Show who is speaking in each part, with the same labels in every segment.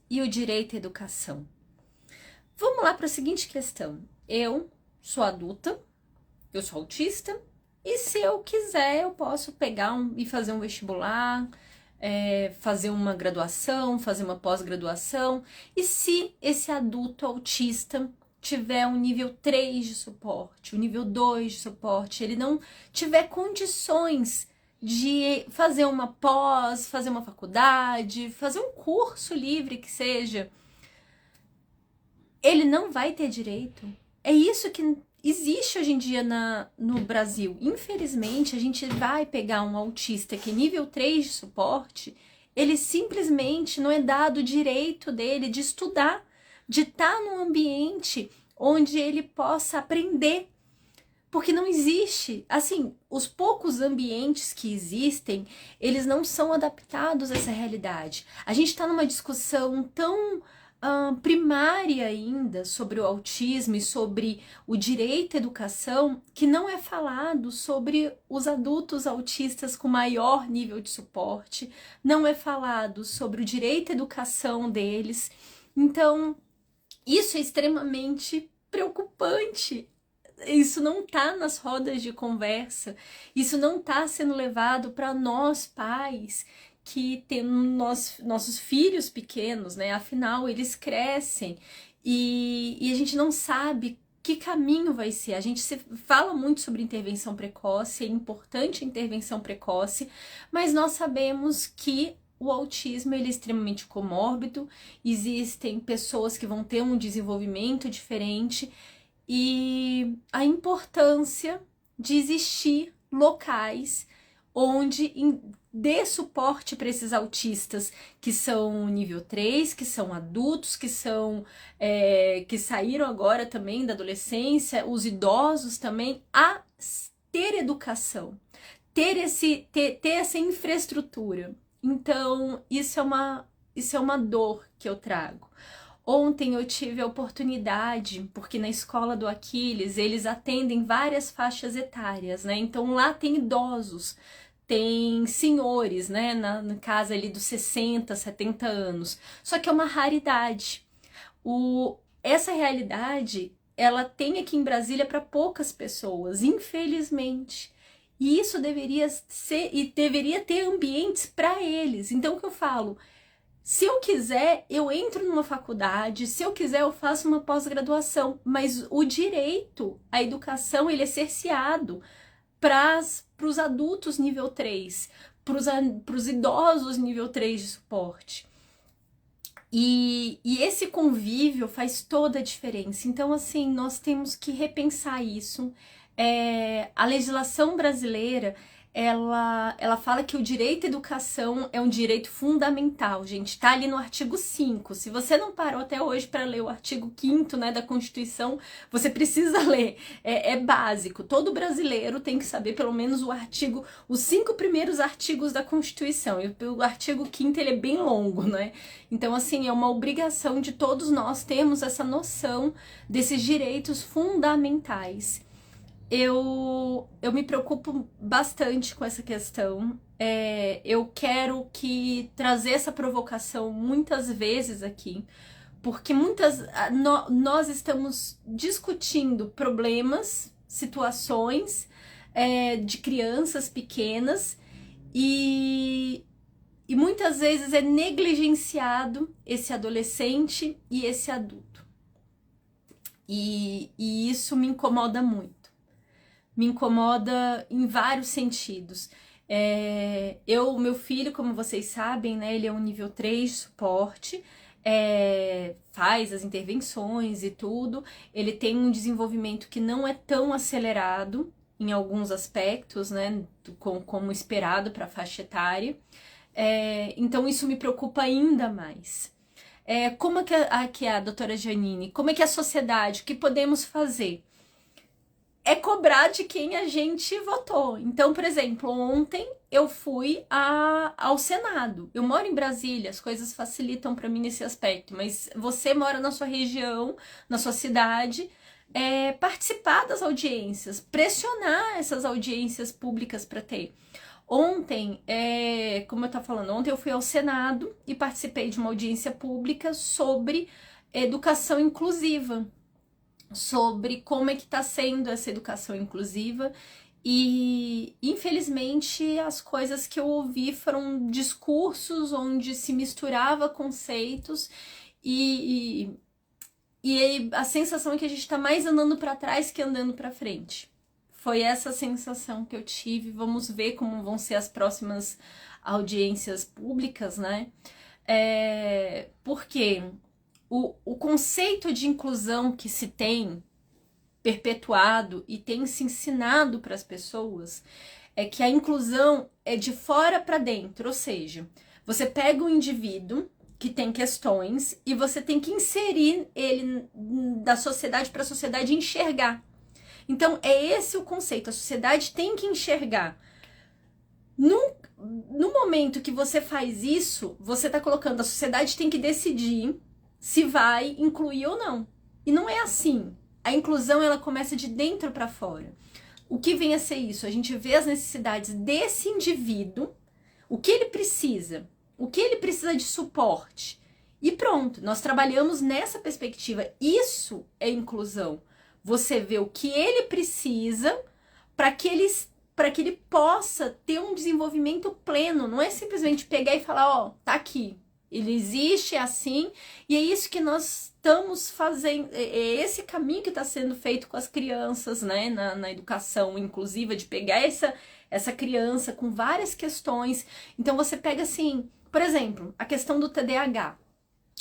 Speaker 1: E o direito à educação. Vamos lá para a seguinte questão. Eu sou adulta, eu sou autista, e se eu quiser, eu posso pegar e fazer um vestibular, fazer uma graduação, fazer uma pós-graduação. E se esse adulto autista tiver um nível 3 de suporte, o nível 2 de suporte, ele não tiver condições de fazer uma pós, fazer uma faculdade, fazer um curso livre que seja, ele não vai ter direito? É isso que existe hoje em dia no Brasil. Infelizmente, a gente vai pegar um autista que é nível 3 de suporte, ele simplesmente não é dado o direito dele de estudar, de estar num ambiente onde ele possa aprender. Porque não existe, assim, os poucos ambientes que existem, eles não são adaptados a essa realidade. A gente está numa discussão tão primária ainda sobre o autismo e sobre o direito à educação, que não é falado sobre os adultos autistas com maior nível de suporte, não é falado sobre o direito à educação deles. Então, isso é extremamente preocupante. Isso não está nas rodas de conversa, isso não está sendo levado para nós pais que temos nossos filhos pequenos, né? Afinal, eles crescem e a gente não sabe que caminho vai ser. A gente fala muito sobre intervenção precoce, é importante a intervenção precoce, mas nós sabemos que o autismo ele é extremamente comórbido, existem pessoas que vão ter um desenvolvimento diferente, e a importância de existir locais onde dê suporte para esses autistas que são nível 3, que são adultos, que que saíram agora também da adolescência, os idosos também, a ter educação, ter essa infraestrutura. Então, isso é uma dor que eu trago. Ontem eu tive a oportunidade, porque na escola do Aquiles eles atendem várias faixas etárias, né? Então lá tem idosos, tem senhores, né? Na casa ali dos 60, 70 anos. Só que é uma raridade. Essa realidade, ela tem aqui em Brasília para poucas pessoas, infelizmente. E isso deveria ser, e deveria ter ambientes para eles. Então o que eu falo? Se eu quiser, eu entro numa faculdade, se eu quiser, eu faço uma pós-graduação, mas o direito à educação, ele é cerceado para os adultos nível 3, para os idosos nível 3 de suporte. E esse convívio faz toda a diferença. Então, assim, nós temos que repensar isso. A legislação brasileira, ela fala que o direito à educação é um direito fundamental, gente. Tá ali no artigo 5. Se você não parou até hoje para ler o artigo 5º, né, da Constituição, você precisa ler. É básico. Todo brasileiro tem que saber pelo menos os 5 primeiros artigos da Constituição. E o artigo 5º, ele é bem longo, né? Então, assim, é uma obrigação de todos nós termos essa noção desses direitos fundamentais. Eu me preocupo bastante com essa questão. Eu quero trazer essa provocação muitas vezes aqui, porque nós estamos discutindo problemas, situações de crianças pequenas e muitas vezes é negligenciado esse adolescente e esse adulto. E isso me incomoda muito. Me incomoda em vários sentidos. Meu filho, como vocês sabem, né, ele é um nível 3 de suporte, faz as intervenções e tudo, ele tem um desenvolvimento que não é tão acelerado em alguns aspectos, né, como esperado para a faixa etária, então isso me preocupa ainda mais. Como é que a doutora Janine, como é que a sociedade, o que podemos fazer? É cobrar de quem a gente votou. Então, por exemplo, ontem eu fui ao Senado. Eu moro em Brasília, as coisas facilitam para mim nesse aspecto, mas você mora na sua região, na sua cidade, participar das audiências, pressionar essas audiências públicas para ter. Ontem, como eu estava falando, ontem eu fui ao Senado e participei de uma audiência pública sobre educação inclusiva, sobre como é que está sendo essa educação inclusiva. E, infelizmente, as coisas que eu ouvi foram discursos onde se misturava conceitos e a sensação é que a gente tá mais andando para trás que andando para frente. Foi essa sensação que eu tive. Vamos ver como vão ser as próximas audiências públicas, né? Porque o conceito de inclusão que se tem perpetuado e tem se ensinado para as pessoas é que a inclusão é de fora para dentro, ou seja, você pega um indivíduo que tem questões e você tem que inserir ele da sociedade para a sociedade enxergar. Então é esse o conceito, a sociedade tem que enxergar. No momento que você faz isso, você está colocando, a sociedade tem que decidir se vai incluir ou não. E não é assim. A inclusão, ela começa de dentro para fora. O que vem a ser isso? A gente vê as necessidades desse indivíduo, o que ele precisa de suporte. E pronto, nós trabalhamos nessa perspectiva. Isso é inclusão. Você vê o que ele precisa para que ele possa ter um desenvolvimento pleno. Não é simplesmente pegar e falar, ó, tá aqui. Ele existe, é assim, e é isso que nós estamos fazendo, é esse caminho que está sendo feito com as crianças, né, na educação inclusiva, de pegar essa criança com várias questões. Então você pega assim, por exemplo, a questão do TDAH.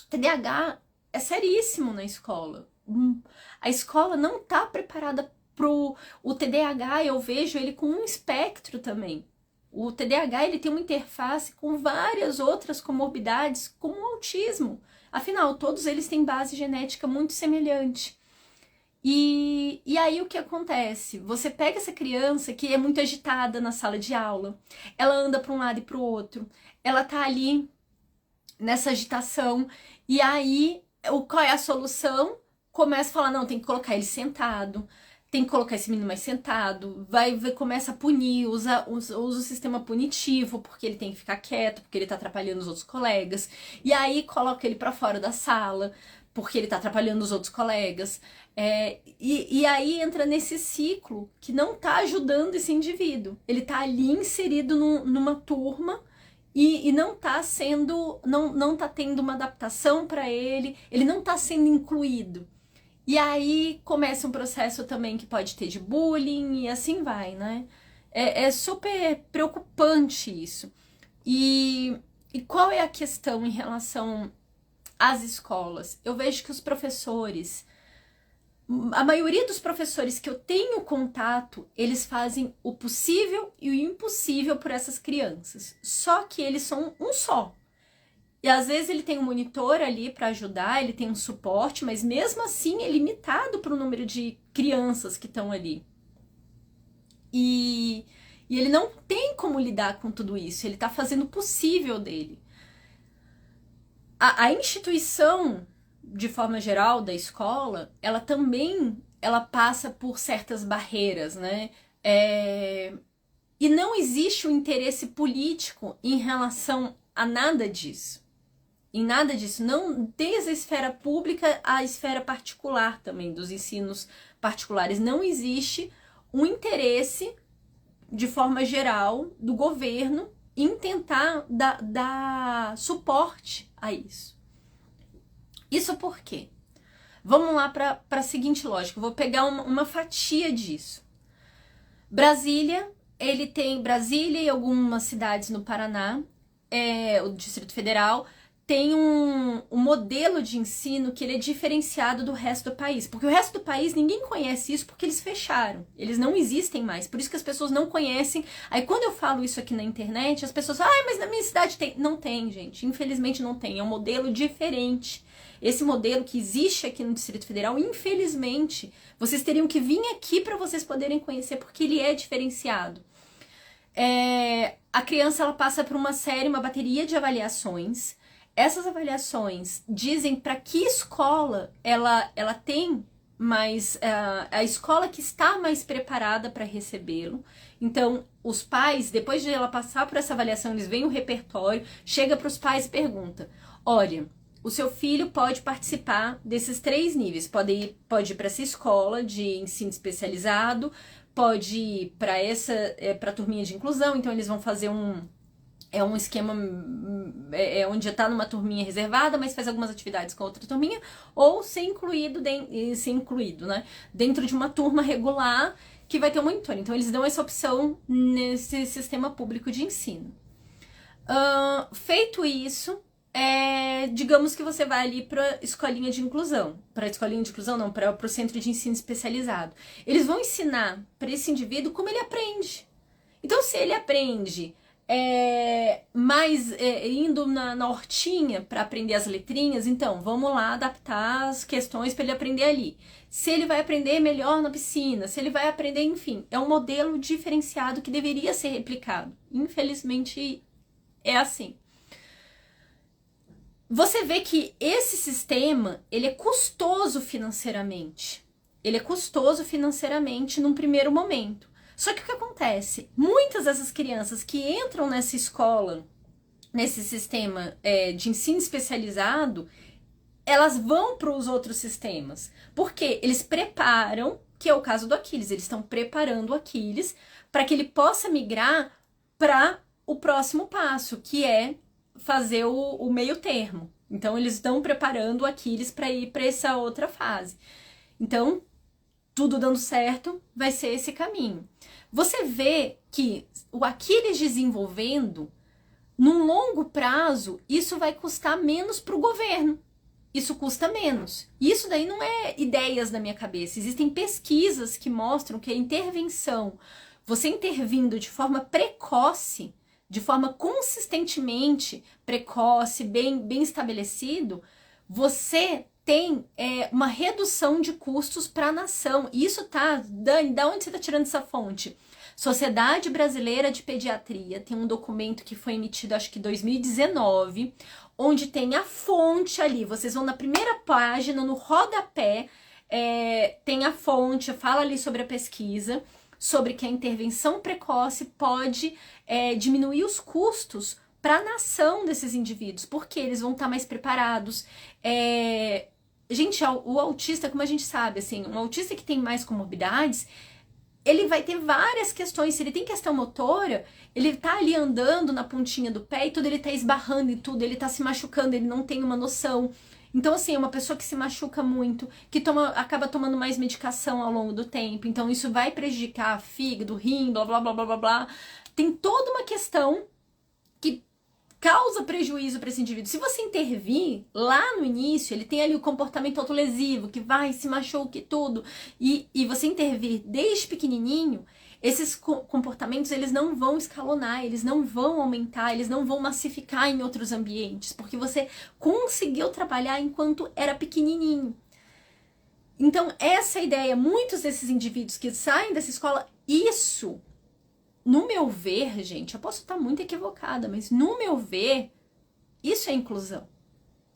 Speaker 1: TDAH é seríssimo na escola. A escola não está preparada pro o TDAH, eu vejo ele com um espectro também. O TDAH, ele tem uma interface com várias outras comorbidades, como o autismo. Afinal, todos eles têm base genética muito semelhante. E aí o que acontece? Você pega essa criança que é muito agitada na sala de aula, ela anda para um lado e para o outro, ela tá ali nessa agitação, e aí qual é a solução? Começa a falar, não, tem que colocar ele sentado, tem que colocar esse menino mais sentado, começa a punir, usa o sistema punitivo, porque ele tem que ficar quieto, porque ele tá atrapalhando os outros colegas, e aí coloca ele para fora da sala, porque ele tá atrapalhando os outros colegas, e aí entra nesse ciclo que não tá ajudando esse indivíduo, ele tá ali inserido numa turma, e não tá sendo, não tá tendo uma adaptação para ele não tá sendo incluído. E aí começa um processo também que pode ter de bullying e assim vai, né? É super preocupante isso. E qual é a questão em relação às escolas? Eu vejo que os professores, a maioria dos professores que eu tenho contato, eles fazem o possível e o impossível por essas crianças. Só que eles são um só. E às vezes ele tem um monitor ali para ajudar, ele tem um suporte, mas mesmo assim é limitado para o número de crianças que estão ali. E ele não tem como lidar com tudo isso, ele está fazendo o possível dele. A instituição, de forma geral, da escola, ela também passa por certas barreiras, né? E não existe um interesse político em relação a nada disso. Em nada disso, não, desde a esfera pública à esfera particular também, dos ensinos particulares, não existe um interesse, de forma geral, do governo em tentar dar suporte a isso. Isso por quê? Vamos lá para a seguinte lógica, eu vou pegar uma fatia disso. Brasília e algumas cidades no Paraná, o Distrito Federal, tem um modelo de ensino que ele é diferenciado do resto do país. Porque o resto do país, ninguém conhece isso porque eles fecharam. Eles não existem mais. Por isso que as pessoas não conhecem. Aí quando eu falo isso aqui na internet, as pessoas falam, mas na minha cidade tem. Não tem, gente. Infelizmente não tem. É um modelo diferente. Esse modelo que existe aqui no Distrito Federal, infelizmente, vocês teriam que vir aqui para vocês poderem conhecer, porque ele é diferenciado. A criança, ela passa por uma bateria de avaliações. Essas avaliações dizem para que escola ela tem mais a escola que está mais preparada para recebê-lo. Então, os pais, depois de ela passar por essa avaliação, eles veem o repertório, chega para os pais e pergunta: olha, o seu filho pode participar desses 3 níveis, pode ir para essa escola de ensino especializado, pode ir para para a turminha de inclusão, então eles vão fazer um esquema onde já está numa turminha reservada, mas faz algumas atividades com outra turminha, ou ser incluído, né, dentro de uma turma regular que vai ter um monitor. Então, eles dão essa opção nesse sistema público de ensino. Feito isso, digamos que você vai ali para escolinha de inclusão. Para escolinha de inclusão, não, para o centro de ensino especializado. Eles vão ensinar para esse indivíduo como ele aprende. Então, se ele aprende indo na hortinha para aprender as letrinhas, então vamos lá adaptar as questões para ele aprender ali. Se ele vai aprender melhor na piscina, se ele vai aprender, enfim, é um modelo diferenciado que deveria ser replicado. Infelizmente é assim. Você vê que esse sistema, ele é custoso financeiramente. Ele é custoso financeiramente num primeiro momento. Só que o que acontece? Muitas dessas crianças que entram nessa escola, nesse sistema de ensino especializado, elas vão para os outros sistemas. Porque eles preparam, que é o caso do Aquiles, eles estão preparando o Aquiles para que ele possa migrar para o próximo passo, que é fazer o meio termo. Então, eles estão preparando o Aquiles para ir para essa outra fase. Então, tudo dando certo, vai ser esse caminho. Você vê que o Aquiles desenvolvendo, num longo prazo, isso vai custar menos para o governo. Isso custa menos. Isso daí não é ideias da minha cabeça. Existem pesquisas que mostram que a intervenção, você intervindo de forma precoce, de forma consistentemente precoce, bem estabelecido, você tem uma redução de custos para a nação. E isso tá, Dani, da onde você está tirando essa fonte? Sociedade Brasileira de Pediatria tem um documento que foi emitido, acho que em 2019, onde tem a fonte ali. Vocês vão na primeira página, no rodapé, tem a fonte, fala ali sobre a pesquisa, sobre que a intervenção precoce pode diminuir os custos para a nação desses indivíduos, porque eles vão estar mais preparados. Gente, o autista, como a gente sabe, assim, um autista que tem mais comorbidades, ele vai ter várias questões. Se ele tem questão motora, ele tá ali andando na pontinha do pé e tudo, ele tá esbarrando em tudo, ele tá se machucando, ele não tem uma noção. Então, assim, é uma pessoa que se machuca muito, que acaba tomando mais medicação ao longo do tempo. Então, isso vai prejudicar fígado, rim, blá, blá, blá, blá, blá, blá. Tem toda uma questão que causa prejuízo para esse indivíduo. Se você intervir lá no início, ele tem ali o comportamento autolesivo, que vai, se machuca e tudo, e você intervir desde pequenininho, esses comportamentos, eles não vão escalonar, eles não vão aumentar, eles não vão massificar em outros ambientes, porque você conseguiu trabalhar enquanto era pequenininho. Então, essa ideia, muitos desses indivíduos que saem dessa escola, isso, no meu ver, gente, eu posso estar muito equivocada, mas no meu ver, isso é inclusão.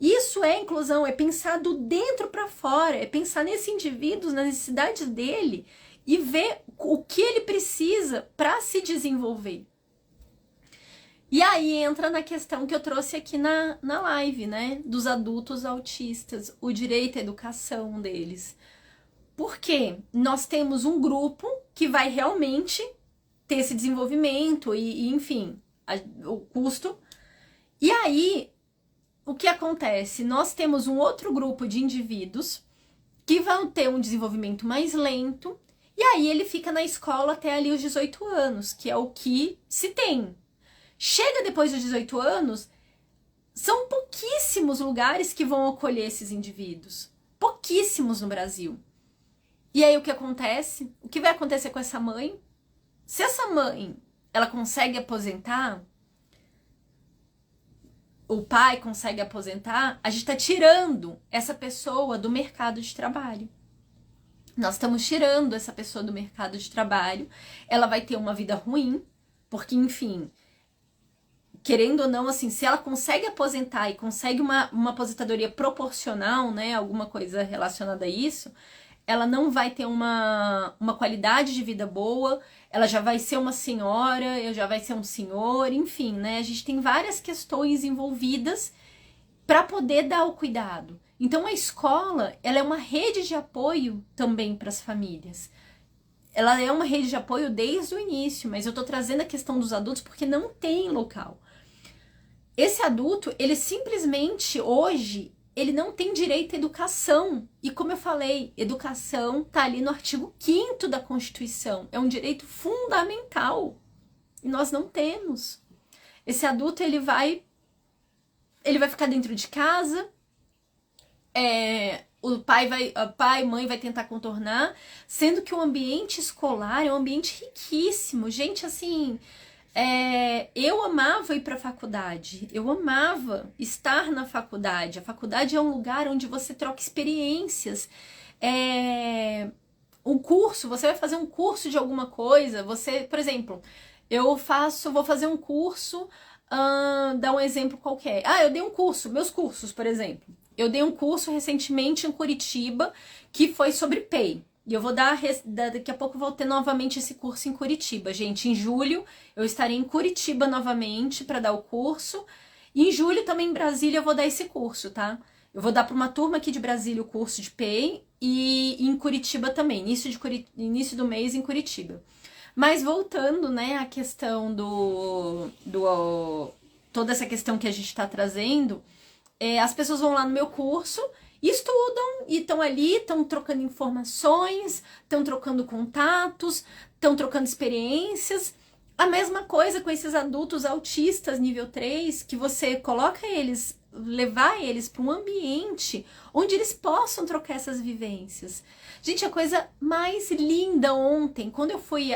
Speaker 1: Isso é inclusão, é pensar do dentro para fora, é pensar nesse indivíduo, nas necessidades dele e ver o que ele precisa para se desenvolver. E aí entra na questão que eu trouxe aqui na live, né? Dos adultos autistas, o direito à educação deles. Porque nós temos um grupo que vai realmente ter esse desenvolvimento e enfim, o custo. E aí, o que acontece? Nós temos um outro grupo de indivíduos que vão ter um desenvolvimento mais lento, e aí ele fica na escola até ali os 18 anos, que é o que se tem. Chega depois dos 18 anos, são pouquíssimos lugares que vão acolher esses indivíduos. Pouquíssimos no Brasil. E aí o que acontece? O que vai acontecer com essa mãe? Se essa mãe, ela consegue aposentar, o pai consegue aposentar, a gente está tirando essa pessoa do mercado de trabalho. Nós estamos tirando essa pessoa do mercado de trabalho, ela vai ter uma vida ruim, porque, enfim, querendo ou não, assim, se ela consegue aposentar e consegue uma aposentadoria proporcional, né, alguma coisa relacionada a isso, ela não vai ter uma qualidade de vida boa, ela já vai ser uma senhora, já vai ser um senhor, enfim, né? A gente tem várias questões envolvidas para poder dar o cuidado. Então a escola, ela é uma rede de apoio também para as famílias. Ela é uma rede de apoio desde o início, mas eu tô trazendo a questão dos adultos porque não tem local. Esse adulto, ele simplesmente hoje, ele não tem direito à educação. E como eu falei, educação tá ali no artigo 5º da Constituição. É um direito fundamental. E nós não temos. Esse adulto, ele vai ficar dentro de casa, o pai e mãe vai tentar contornar, sendo que o ambiente escolar é um ambiente riquíssimo. Gente, assim, eu amava ir para a faculdade, eu amava estar na faculdade. A faculdade é um lugar onde você troca experiências. Um curso, você vai fazer um curso de alguma coisa, você, por exemplo, vou fazer um curso, dar um exemplo qualquer. Eu dei um curso, meus cursos, por exemplo. Eu dei um curso recentemente em Curitiba que foi sobre PEI. E eu vou daqui a pouco eu vou ter novamente esse curso em Curitiba. Gente, em julho eu estarei em Curitiba novamente para dar o curso. E em julho também em Brasília eu vou dar esse curso, tá? Eu vou dar para uma turma aqui de Brasília o curso de PEI e em Curitiba também, início do mês em Curitiba. Mas voltando, né, à questão toda essa questão que a gente está trazendo, as pessoas vão lá no meu curso, estudam e estão ali, estão trocando informações, estão trocando contatos, estão trocando experiências. A mesma coisa com esses adultos autistas nível 3, que você coloca eles, levar eles para um ambiente onde eles possam trocar essas vivências. Gente, a coisa mais linda ontem, quando eu fui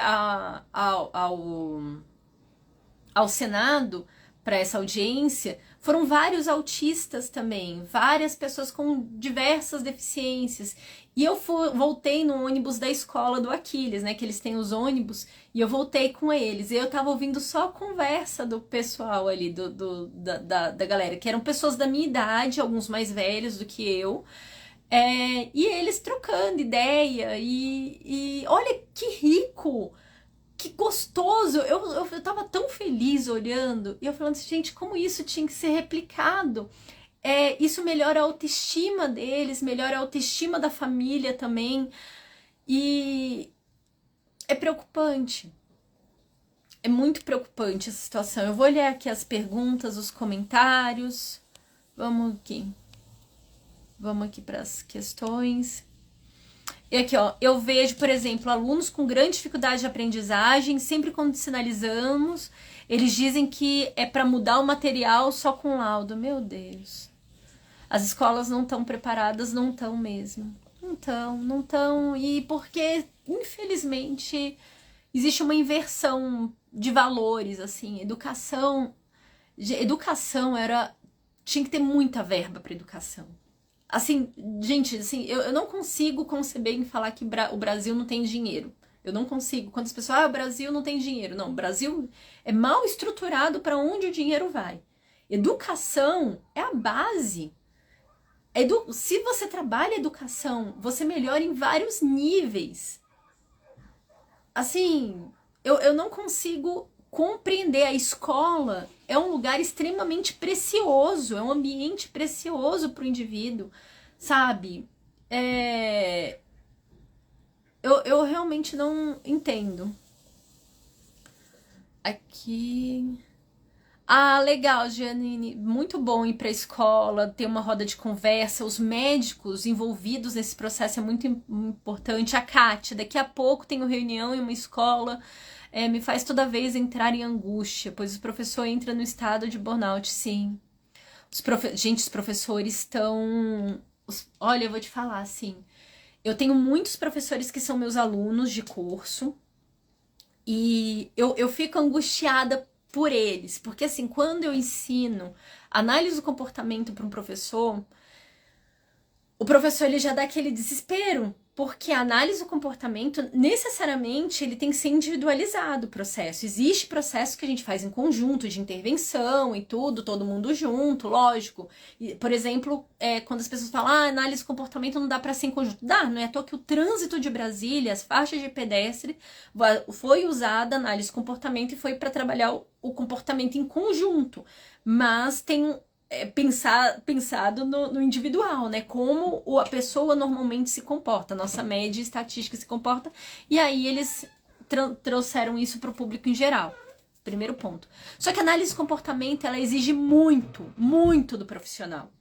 Speaker 1: ao Senado para essa audiência, foram vários autistas também, várias pessoas com diversas deficiências. E eu voltei no ônibus da escola do Aquiles, né? Que eles têm os ônibus, e eu voltei com eles. E eu tava ouvindo só a conversa do pessoal ali, da galera, que eram pessoas da minha idade, alguns mais velhos do que eu. E eles trocando ideia, e olha que rico! Que gostoso! Eu tava tão feliz olhando, e eu falando assim, gente, como isso tinha que ser replicado. Isso melhora a autoestima deles, melhora a autoestima da família também. E é preocupante. É muito preocupante essa situação. Eu vou olhar aqui as perguntas, os comentários. Vamos aqui para as questões. E aqui, ó, eu vejo, por exemplo, alunos com grande dificuldade de aprendizagem, sempre quando sinalizamos, eles dizem que é para mudar o material só com laudo. Meu Deus. As escolas não estão preparadas, não estão mesmo. Não estão. E porque, infelizmente, existe uma inversão de valores, assim. Educação tinha que ter muita verba para educação. Assim, gente, assim, eu não consigo conceber em falar que o Brasil não tem dinheiro. Eu não consigo. Quando as pessoas, o Brasil não tem dinheiro. Não, o Brasil é mal estruturado para onde o dinheiro vai. Educação é a base. Se você trabalha educação, você melhora em vários níveis. Assim, eu não consigo compreender. A escola é um lugar extremamente precioso, é um ambiente precioso para o indivíduo, sabe? Eu realmente não entendo. Aqui... legal, Giannini, muito bom ir para a escola, ter uma roda de conversa, os médicos envolvidos nesse processo é muito importante. A Kátia, daqui a pouco tenho reunião em uma escola, me faz toda vez entrar em angústia, pois o professor entra no estado de burnout, sim. Gente, os professores estão... Olha, eu vou te falar, assim, eu tenho muitos professores que são meus alunos de curso, e eu fico angustiada por eles, porque assim, quando eu ensino análise do comportamento para um professor, o professor ele já dá aquele desespero, porque a análise do comportamento, necessariamente, ele tem que ser individualizado o processo. Existe processo que a gente faz em conjunto, de intervenção e tudo, todo mundo junto, lógico. E, por exemplo, quando as pessoas falam, análise do comportamento não dá para ser em conjunto. Dá, não é à toa que o trânsito de Brasília, as faixas de pedestre, foi usada a análise do comportamento e foi para trabalhar o comportamento em conjunto. Mas tem pensado no individual, né? Como a pessoa normalmente se comporta, nossa média estatística se comporta, e aí eles trouxeram isso para o público em geral. Primeiro ponto. Só que a análise de comportamento, ela exige muito, muito do profissional.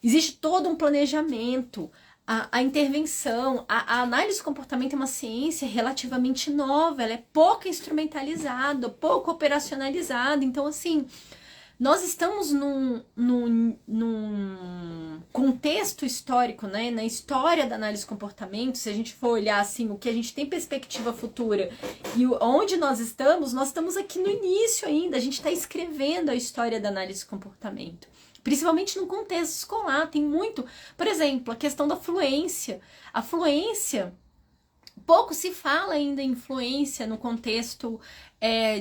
Speaker 1: Existe todo um planejamento, a intervenção, a análise de comportamento é uma ciência relativamente nova, ela é pouco instrumentalizada, pouco operacionalizada, então assim, nós estamos num contexto histórico, né? Na história da análise de comportamento, se a gente for olhar assim, o que a gente tem perspectiva futura e onde nós estamos aqui no início ainda, a gente está escrevendo a história da análise de comportamento. Principalmente no contexto escolar, tem muito, por exemplo, a questão da fluência. A fluência, pouco se fala ainda em fluência no contexto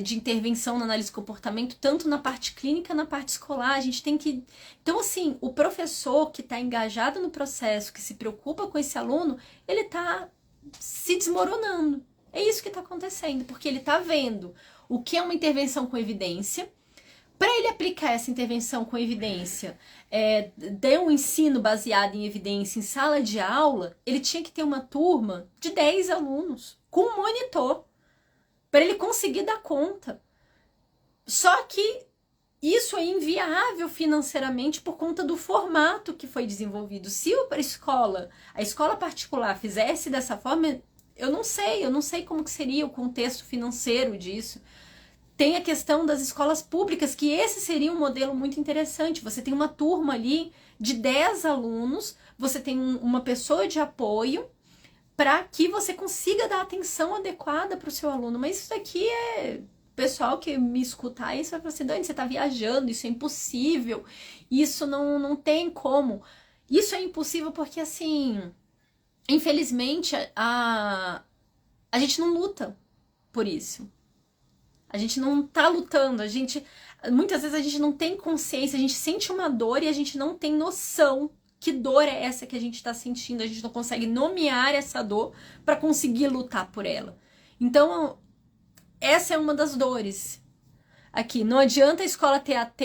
Speaker 1: de intervenção na análise de comportamento, tanto na parte clínica, na parte escolar, a gente tem que... Então, assim, o professor que está engajado no processo, que se preocupa com esse aluno, ele está se desmoronando. É isso que está acontecendo, porque ele está vendo o que é uma intervenção com evidência. Para ele aplicar essa intervenção com evidência, ter um ensino baseado em evidência em sala de aula, ele tinha que ter uma turma de 10 alunos, com um monitor, para ele conseguir dar conta. Só que isso é inviável financeiramente por conta do formato que foi desenvolvido. Se a escola particular fizesse dessa forma, eu não sei como que seria o contexto financeiro disso. Tem a questão das escolas públicas, que esse seria um modelo muito interessante. Você tem uma turma ali de 10 alunos, você tem uma pessoa de apoio para que você consiga dar atenção adequada para o seu aluno. Mas isso daqui pessoal que me escutar isso vai falar assim, Dani, você está viajando, isso é impossível, isso não tem como. Isso é impossível porque, assim, infelizmente, a gente não luta por isso. A gente não tá lutando, muitas vezes a gente não tem consciência, a gente sente uma dor e a gente não tem noção que dor é essa que a gente tá sentindo, a gente não consegue nomear essa dor para conseguir lutar por ela. Então, essa é uma das dores. Aqui, não adianta a escola ter AT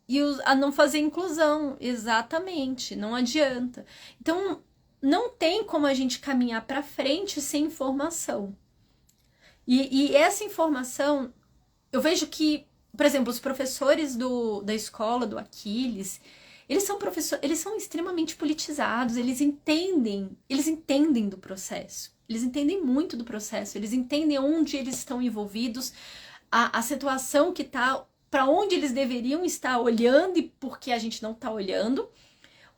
Speaker 1: e a não fazer inclusão, exatamente, não adianta. Então, não tem como a gente caminhar para frente sem informação. E essa informação, eu vejo que, por exemplo, os professores da escola, do Aquiles, eles são extremamente politizados, eles entendem do processo, eles entendem muito do processo, eles entendem onde eles estão envolvidos, a situação que está, para onde eles deveriam estar olhando e por que a gente não está olhando.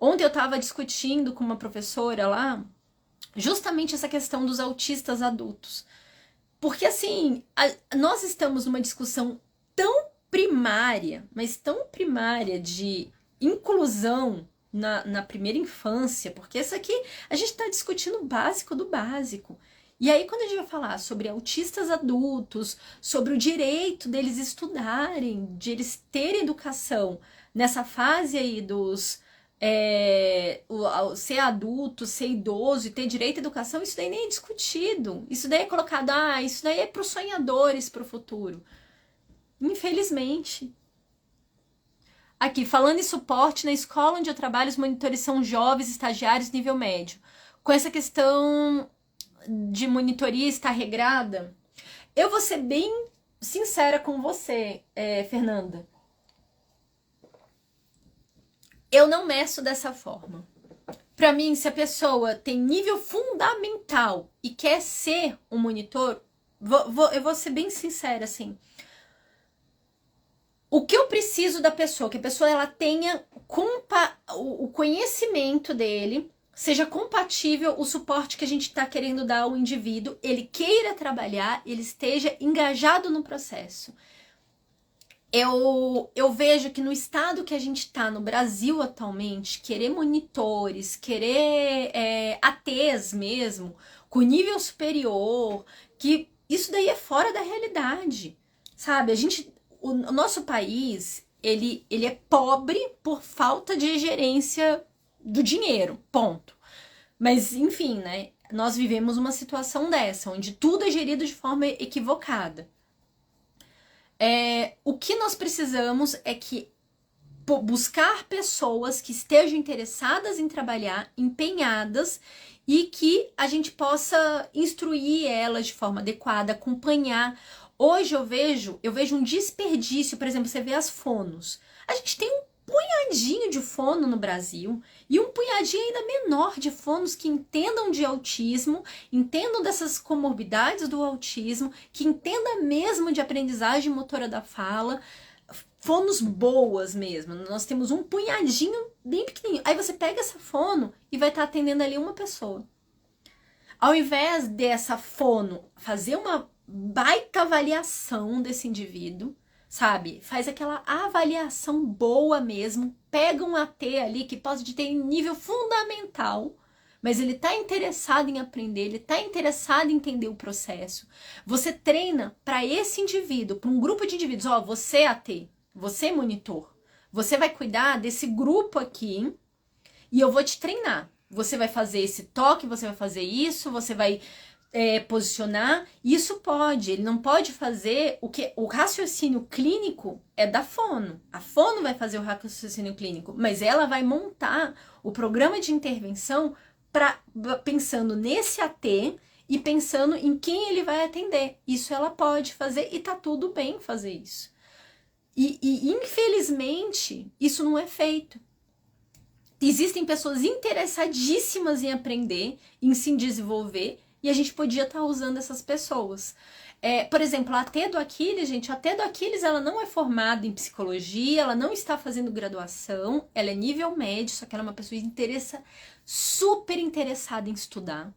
Speaker 1: Ontem eu estava discutindo com uma professora lá, justamente essa questão dos autistas adultos. Porque, assim, nós estamos numa discussão tão primária, mas tão primária de inclusão na primeira infância, porque isso aqui a gente está discutindo o básico do básico. E aí, quando a gente vai falar sobre autistas adultos, sobre o direito deles estudarem, de eles terem educação nessa fase aí dos... ser adulto, ser idoso e ter direito à educação, isso daí nem é discutido. Isso daí é colocado, isso daí é para os sonhadores para o futuro. Infelizmente. Aqui, falando em suporte, na escola onde eu trabalho, os monitores são jovens, estagiários, nível médio. Com essa questão de monitoria estar regrada, eu vou ser bem sincera com você, Fernanda. Eu não meço dessa forma. Para mim, se a pessoa tem nível fundamental e quer ser um monitor, eu vou ser bem sincera, assim. O que eu preciso da pessoa, que a pessoa ela tenha o conhecimento dele, seja compatível o suporte que a gente está querendo dar ao indivíduo, ele queira trabalhar, ele esteja engajado no processo. eu vejo que no estado que a gente está no Brasil atualmente, querer monitores, querer ATs mesmo, com nível superior, que isso daí é fora da realidade, sabe? O nosso país, ele é pobre por falta de gerência do dinheiro, ponto. Mas, enfim, né? Nós vivemos uma situação dessa, onde tudo é gerido de forma equivocada. O que nós precisamos é que buscar pessoas que estejam interessadas em trabalhar, empenhadas, e que a gente possa instruir elas de forma adequada, acompanhar. Hoje eu vejo um desperdício, por exemplo, você vê as fonos. A gente tem um punhadinho de fono no Brasil e um punhadinho ainda menor de fonos que entendam de autismo, entendam dessas comorbidades do autismo, que entenda mesmo de aprendizagem motora da fala, fonos boas mesmo. Nós temos um punhadinho bem pequenininho. Aí você pega essa fono e vai estar atendendo ali uma pessoa. Ao invés dessa fono fazer uma baita avaliação desse indivíduo, sabe? Faz aquela avaliação boa mesmo, pega um AT ali que pode ter nível fundamental, mas ele tá interessado em aprender, ele tá interessado em entender o processo. Você treina para esse indivíduo, para um grupo de indivíduos, ó, você AT, você monitor, você vai cuidar desse grupo aqui e eu vou te treinar. Você vai fazer esse toque, você vai fazer isso, você vai posicionar. Isso pode, ele não pode fazer o raciocínio clínico é da fono. A fono vai fazer o raciocínio clínico, mas ela vai montar o programa de intervenção pensando nesse AT e pensando em quem ele vai atender. Isso ela pode fazer e tá tudo bem fazer isso. E infelizmente, isso não é feito. Existem pessoas interessadíssimas em aprender, em se desenvolver, e a gente podia estar usando essas pessoas. Por exemplo, a AT do Aquiles, gente, a AT do Aquiles, ela não é formada em psicologia, ela não está fazendo graduação, ela é nível médio, só que ela é uma pessoa super interessada em estudar.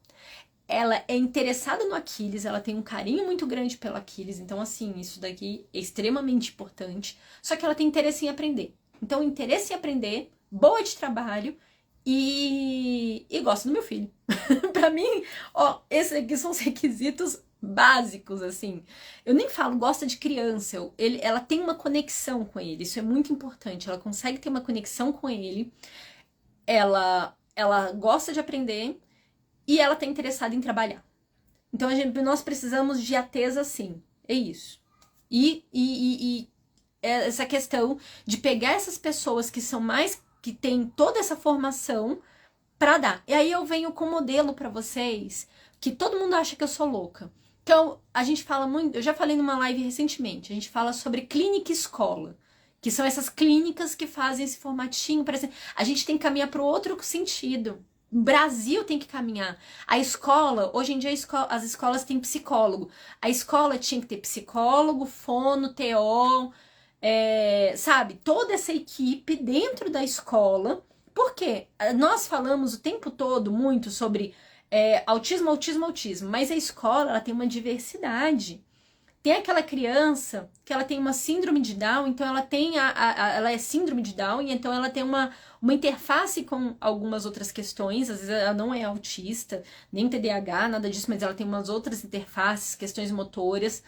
Speaker 1: Ela é interessada no Aquiles, ela tem um carinho muito grande pelo Aquiles, então assim, isso daqui é extremamente importante, só que ela tem interesse em aprender. Então, interesse em aprender, boa de trabalho e gosta do meu filho. Pra mim, ó, esses aqui são os requisitos básicos, assim. Eu nem falo, gosta de criança, ela tem uma conexão com ele, isso é muito importante, ela consegue ter uma conexão com ele, ela gosta de aprender e ela tá interessada em trabalhar. Então, nós precisamos de ATs assim, é isso. E essa questão de pegar essas pessoas que são que têm toda essa formação para dar. E aí eu venho com um modelo para vocês que todo mundo acha que eu sou louca. Então, a gente fala muito, eu já falei numa live recentemente, a gente fala sobre clínica escola, que são essas clínicas que fazem esse formatinho, a gente tem que caminhar para o outro sentido. O Brasil tem que caminhar. A escola, hoje em dia as escolas têm psicólogo. A escola tinha que ter psicólogo, fono, TO, sabe? Toda essa equipe dentro da escola. Por quê? Nós falamos o tempo todo muito sobre autismo, mas a escola ela tem uma diversidade. Tem aquela criança que ela tem uma síndrome de Down, então ela tem ela é síndrome de Down, e então ela tem uma interface com algumas outras questões, às vezes ela não é autista, nem TDAH, nada disso, mas ela tem umas outras interfaces, questões motoras.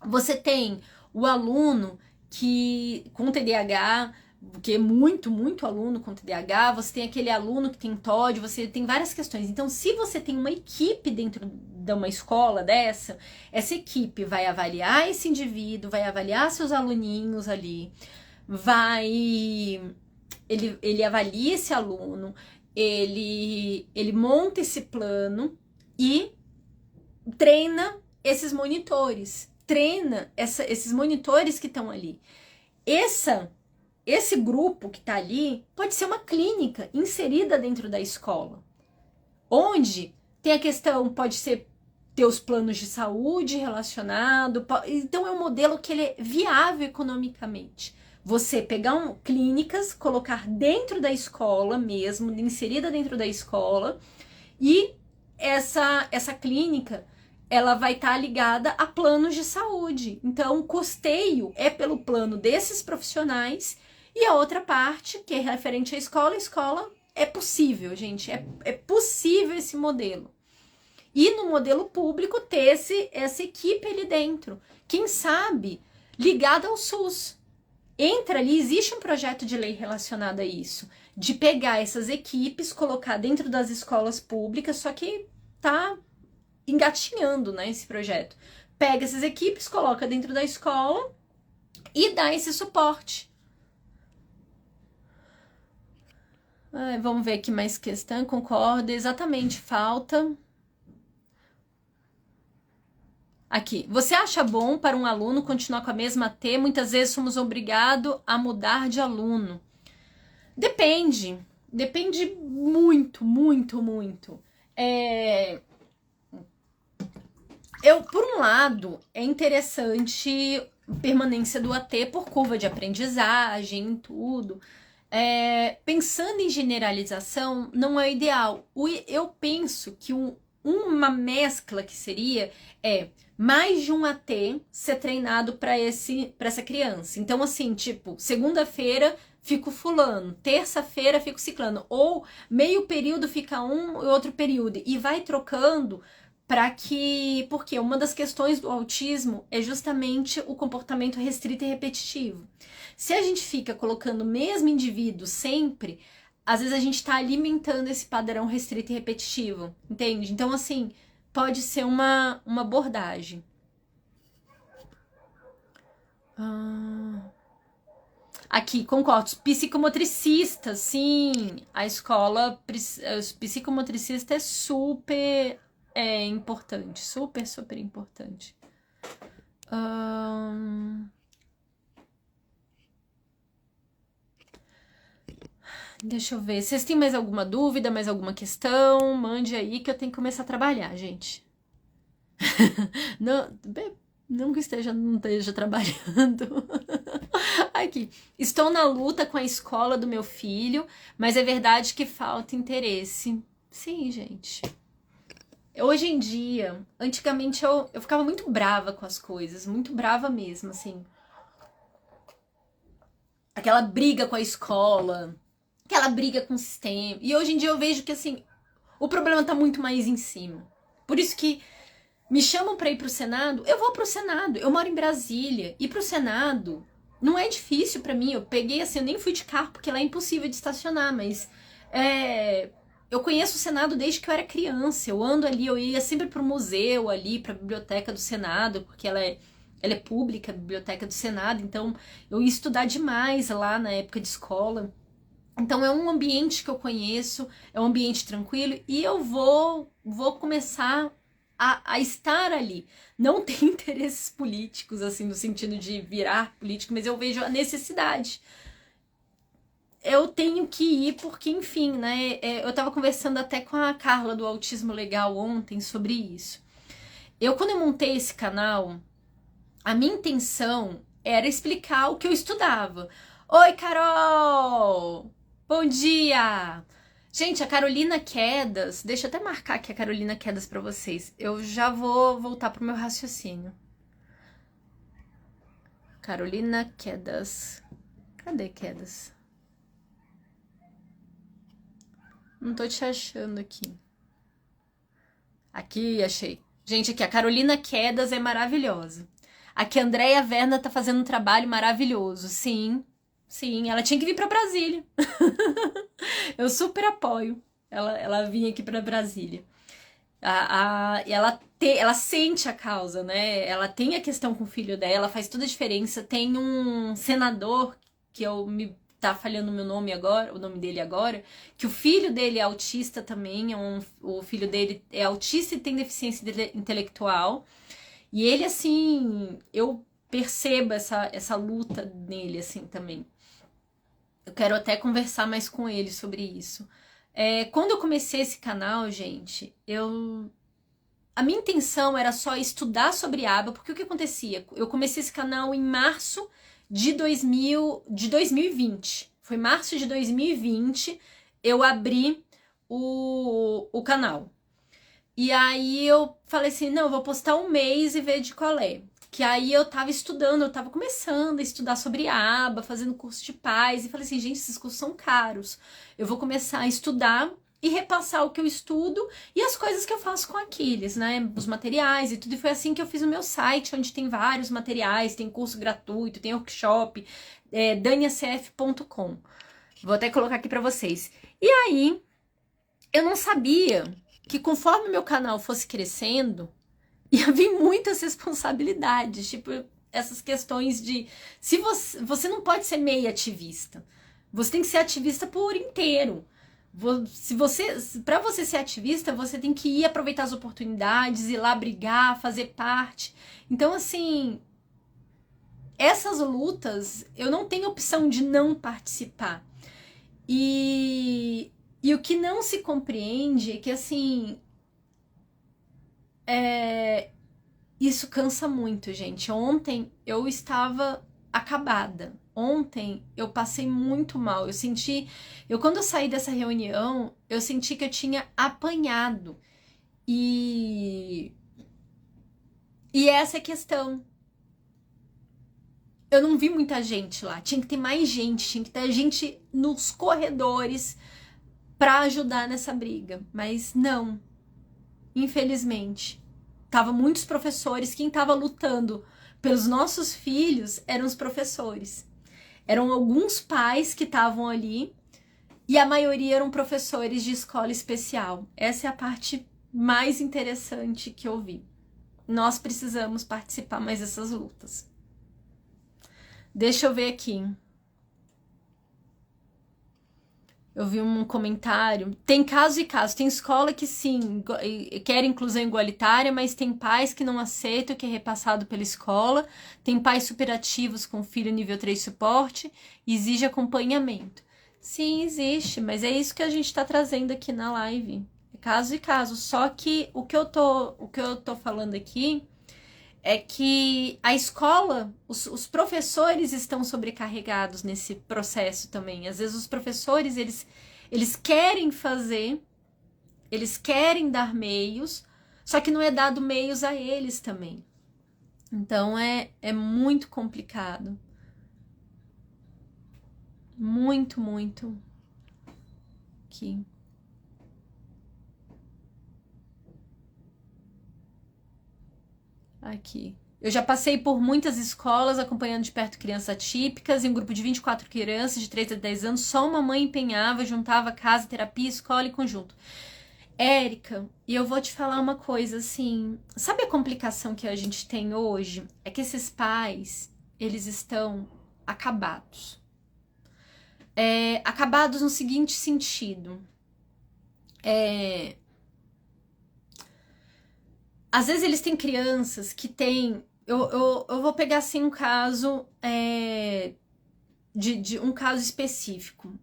Speaker 1: Você tem o aluno que com TDAH, que é muito aluno com TDAH, você tem aquele aluno que tem TOD, você tem várias questões. Então, se você tem uma equipe dentro de uma escola dessa, essa equipe vai avaliar esse indivíduo, vai avaliar seus aluninhos ali, ele avalia esse aluno, ele monta esse plano e treina esses monitores, esses monitores que estão ali. Esse grupo que está ali pode ser uma clínica inserida dentro da escola, onde tem a questão, pode ser ter os planos de saúde relacionado, então é um modelo que ele é viável economicamente. Você pegar clínicas, colocar dentro da escola mesmo, inserida dentro da escola, e essa clínica, ela vai estar ligada a planos de saúde. Então, o custeio é pelo plano desses profissionais e a outra parte, que é referente à escola, é possível, gente, é possível esse modelo. E no modelo público ter essa equipe ali dentro, quem sabe ligada ao SUS. Entra ali, existe um projeto de lei relacionado a isso, de pegar essas equipes, colocar dentro das escolas públicas, só que tá engatinhando, né, esse projeto. Pega essas equipes, coloca dentro da escola e dá esse suporte. Vamos ver aqui mais questão, concordo, exatamente, falta. Aqui, você acha bom para um aluno continuar com a mesma T? Muitas vezes somos obrigados a mudar de aluno. Depende muito, muito, muito. Por um lado, é interessante permanência do AT por curva de aprendizagem, tudo. Pensando em generalização, não é o ideal. Eu penso que uma mescla que seria mais de um AT ser treinado para essa criança. Então, assim, tipo, segunda-feira fico fulano, terça-feira fico ciclano, ou meio período fica um e outro período, e vai trocando porque uma das questões do autismo é justamente o comportamento restrito e repetitivo. Se a gente fica colocando o mesmo indivíduo sempre, às vezes a gente está alimentando esse padrão restrito e repetitivo, entende? Então, assim, pode ser uma abordagem. Aqui, concordo. Psicomotricista, sim. A escola, os psicomotricista é super importante. Super, super importante. Deixa eu ver. Vocês têm mais alguma dúvida, mais alguma questão? Mande aí que eu tenho que começar a trabalhar, gente. Não que não esteja trabalhando. Aqui. Estou na luta com a escola do meu filho, mas é verdade que falta interesse. Sim, gente. Hoje em dia, antigamente eu ficava muito brava com as coisas, muito brava mesmo, assim. Aquela briga com a escola, aquela briga com o sistema. E hoje em dia eu vejo que, assim, o problema tá muito mais em cima. Por isso que me chamam pra ir pro Senado, eu vou pro Senado. Eu moro em Brasília. Ir pro Senado não é difícil pra mim. Eu peguei, assim, eu nem fui de carro, porque lá é impossível de estacionar, mas eu conheço o Senado desde que eu era criança. Eu ando ali, eu ia sempre pro museu ali, pra biblioteca do Senado, porque ela é pública, a biblioteca do Senado, então eu ia estudar demais lá na época de escola. Então é um ambiente que eu conheço, é um ambiente tranquilo e eu vou começar a estar ali. Não tem interesses políticos, assim, no sentido de virar político, mas eu vejo a necessidade. Eu tenho que ir porque, enfim, né? Eu tava conversando até com a Carla do Autismo Legal ontem sobre isso. Quando eu montei esse canal, a minha intenção era explicar o que eu estudava. Oi, Carol! Bom dia! Gente, a Carolina Quedas, deixa eu até marcar aqui a Carolina Quedas pra vocês. Eu já vou voltar pro meu raciocínio. Carolina Quedas. Cadê Quedas? Não tô te achando aqui. Aqui, achei. Gente, aqui, a Carolina Quedas é maravilhosa. Aqui, a Andréia Werner tá fazendo um trabalho maravilhoso. Sim, ela tinha que vir pra Brasília. Eu super apoio ela vir aqui pra Brasília. Ela sente a causa, né? Ela tem a questão com o filho dela, faz toda a diferença. Tem um senador que tá falhando o nome dele agora, que o filho dele é autista também, o filho dele é autista e tem deficiência intelectual. E ele, assim, eu percebo essa luta nele, assim, também. Eu quero até conversar mais com ele sobre isso. Quando eu comecei esse canal, gente, a minha intenção era só estudar sobre aba, porque o que acontecia? Eu comecei esse canal em março de 2020. Foi março de 2020, eu abri o canal. E aí eu falei assim, não, eu vou postar um mês e ver de qual é. Que aí eu tava estudando, eu tava começando a estudar sobre a aba, fazendo curso de paz, e falei assim, gente, esses cursos são caros. Eu vou começar a estudar e repassar o que eu estudo e as coisas que eu faço com Aquiles, né? Os materiais e tudo. E foi assim que eu fiz o meu site, onde tem vários materiais, tem curso gratuito, tem workshop, daniacf.com. Vou até colocar aqui pra vocês. E aí, eu não sabia que conforme meu canal fosse crescendo, ia vir muitas responsabilidades, tipo, essas questões de se você não pode ser meio ativista. Você tem que ser ativista por inteiro. Se você, para você ser ativista, você tem que ir aproveitar as oportunidades, ir lá brigar, fazer parte. Então, assim, essas lutas, eu não tenho opção de não participar. E o que não se compreende é que, assim, isso cansa muito, gente. Ontem eu estava acabada. Ontem eu passei muito mal. Quando eu saí dessa reunião, eu senti que eu tinha apanhado. E essa é a questão. Eu não vi muita gente lá. Tinha que ter mais gente, tinha que ter gente nos corredores para ajudar nessa briga. Mas não, infelizmente. Tava muitos professores, quem tava lutando pelos nossos filhos eram os professores. Eram alguns pais que estavam ali e a maioria eram professores de escola especial. Essa é a parte mais interessante que eu vi. Nós precisamos participar mais dessas lutas. Deixa eu ver aqui. Eu vi um comentário. Tem casos e casos. Tem escola que sim, quer inclusão igualitária, mas tem pais que não aceitam o que é repassado pela escola. Tem pais superativos com filho nível 3 suporte e exige acompanhamento. Sim, existe, mas é isso que a gente está trazendo aqui na live. É caso e caso. Só que o que eu tô falando aqui é que a escola, os professores estão sobrecarregados nesse processo também. Às vezes os professores, eles querem fazer, eles querem dar meios, só que não é dado meios a eles também. Então é muito complicado. Muito, muito. Aqui. Aqui. Eu já passei por muitas escolas acompanhando de perto crianças atípicas. Em um grupo de 24 crianças de 3 a 10 anos, só uma mãe empenhava, juntava casa, terapia, escola e conjunto. Érica, e eu vou te falar uma coisa assim, sabe a complicação que a gente tem hoje? É que esses pais, eles estão acabados. Acabados no seguinte sentido. Às vezes eles têm crianças que têm. Eu vou pegar assim um caso de um caso específico.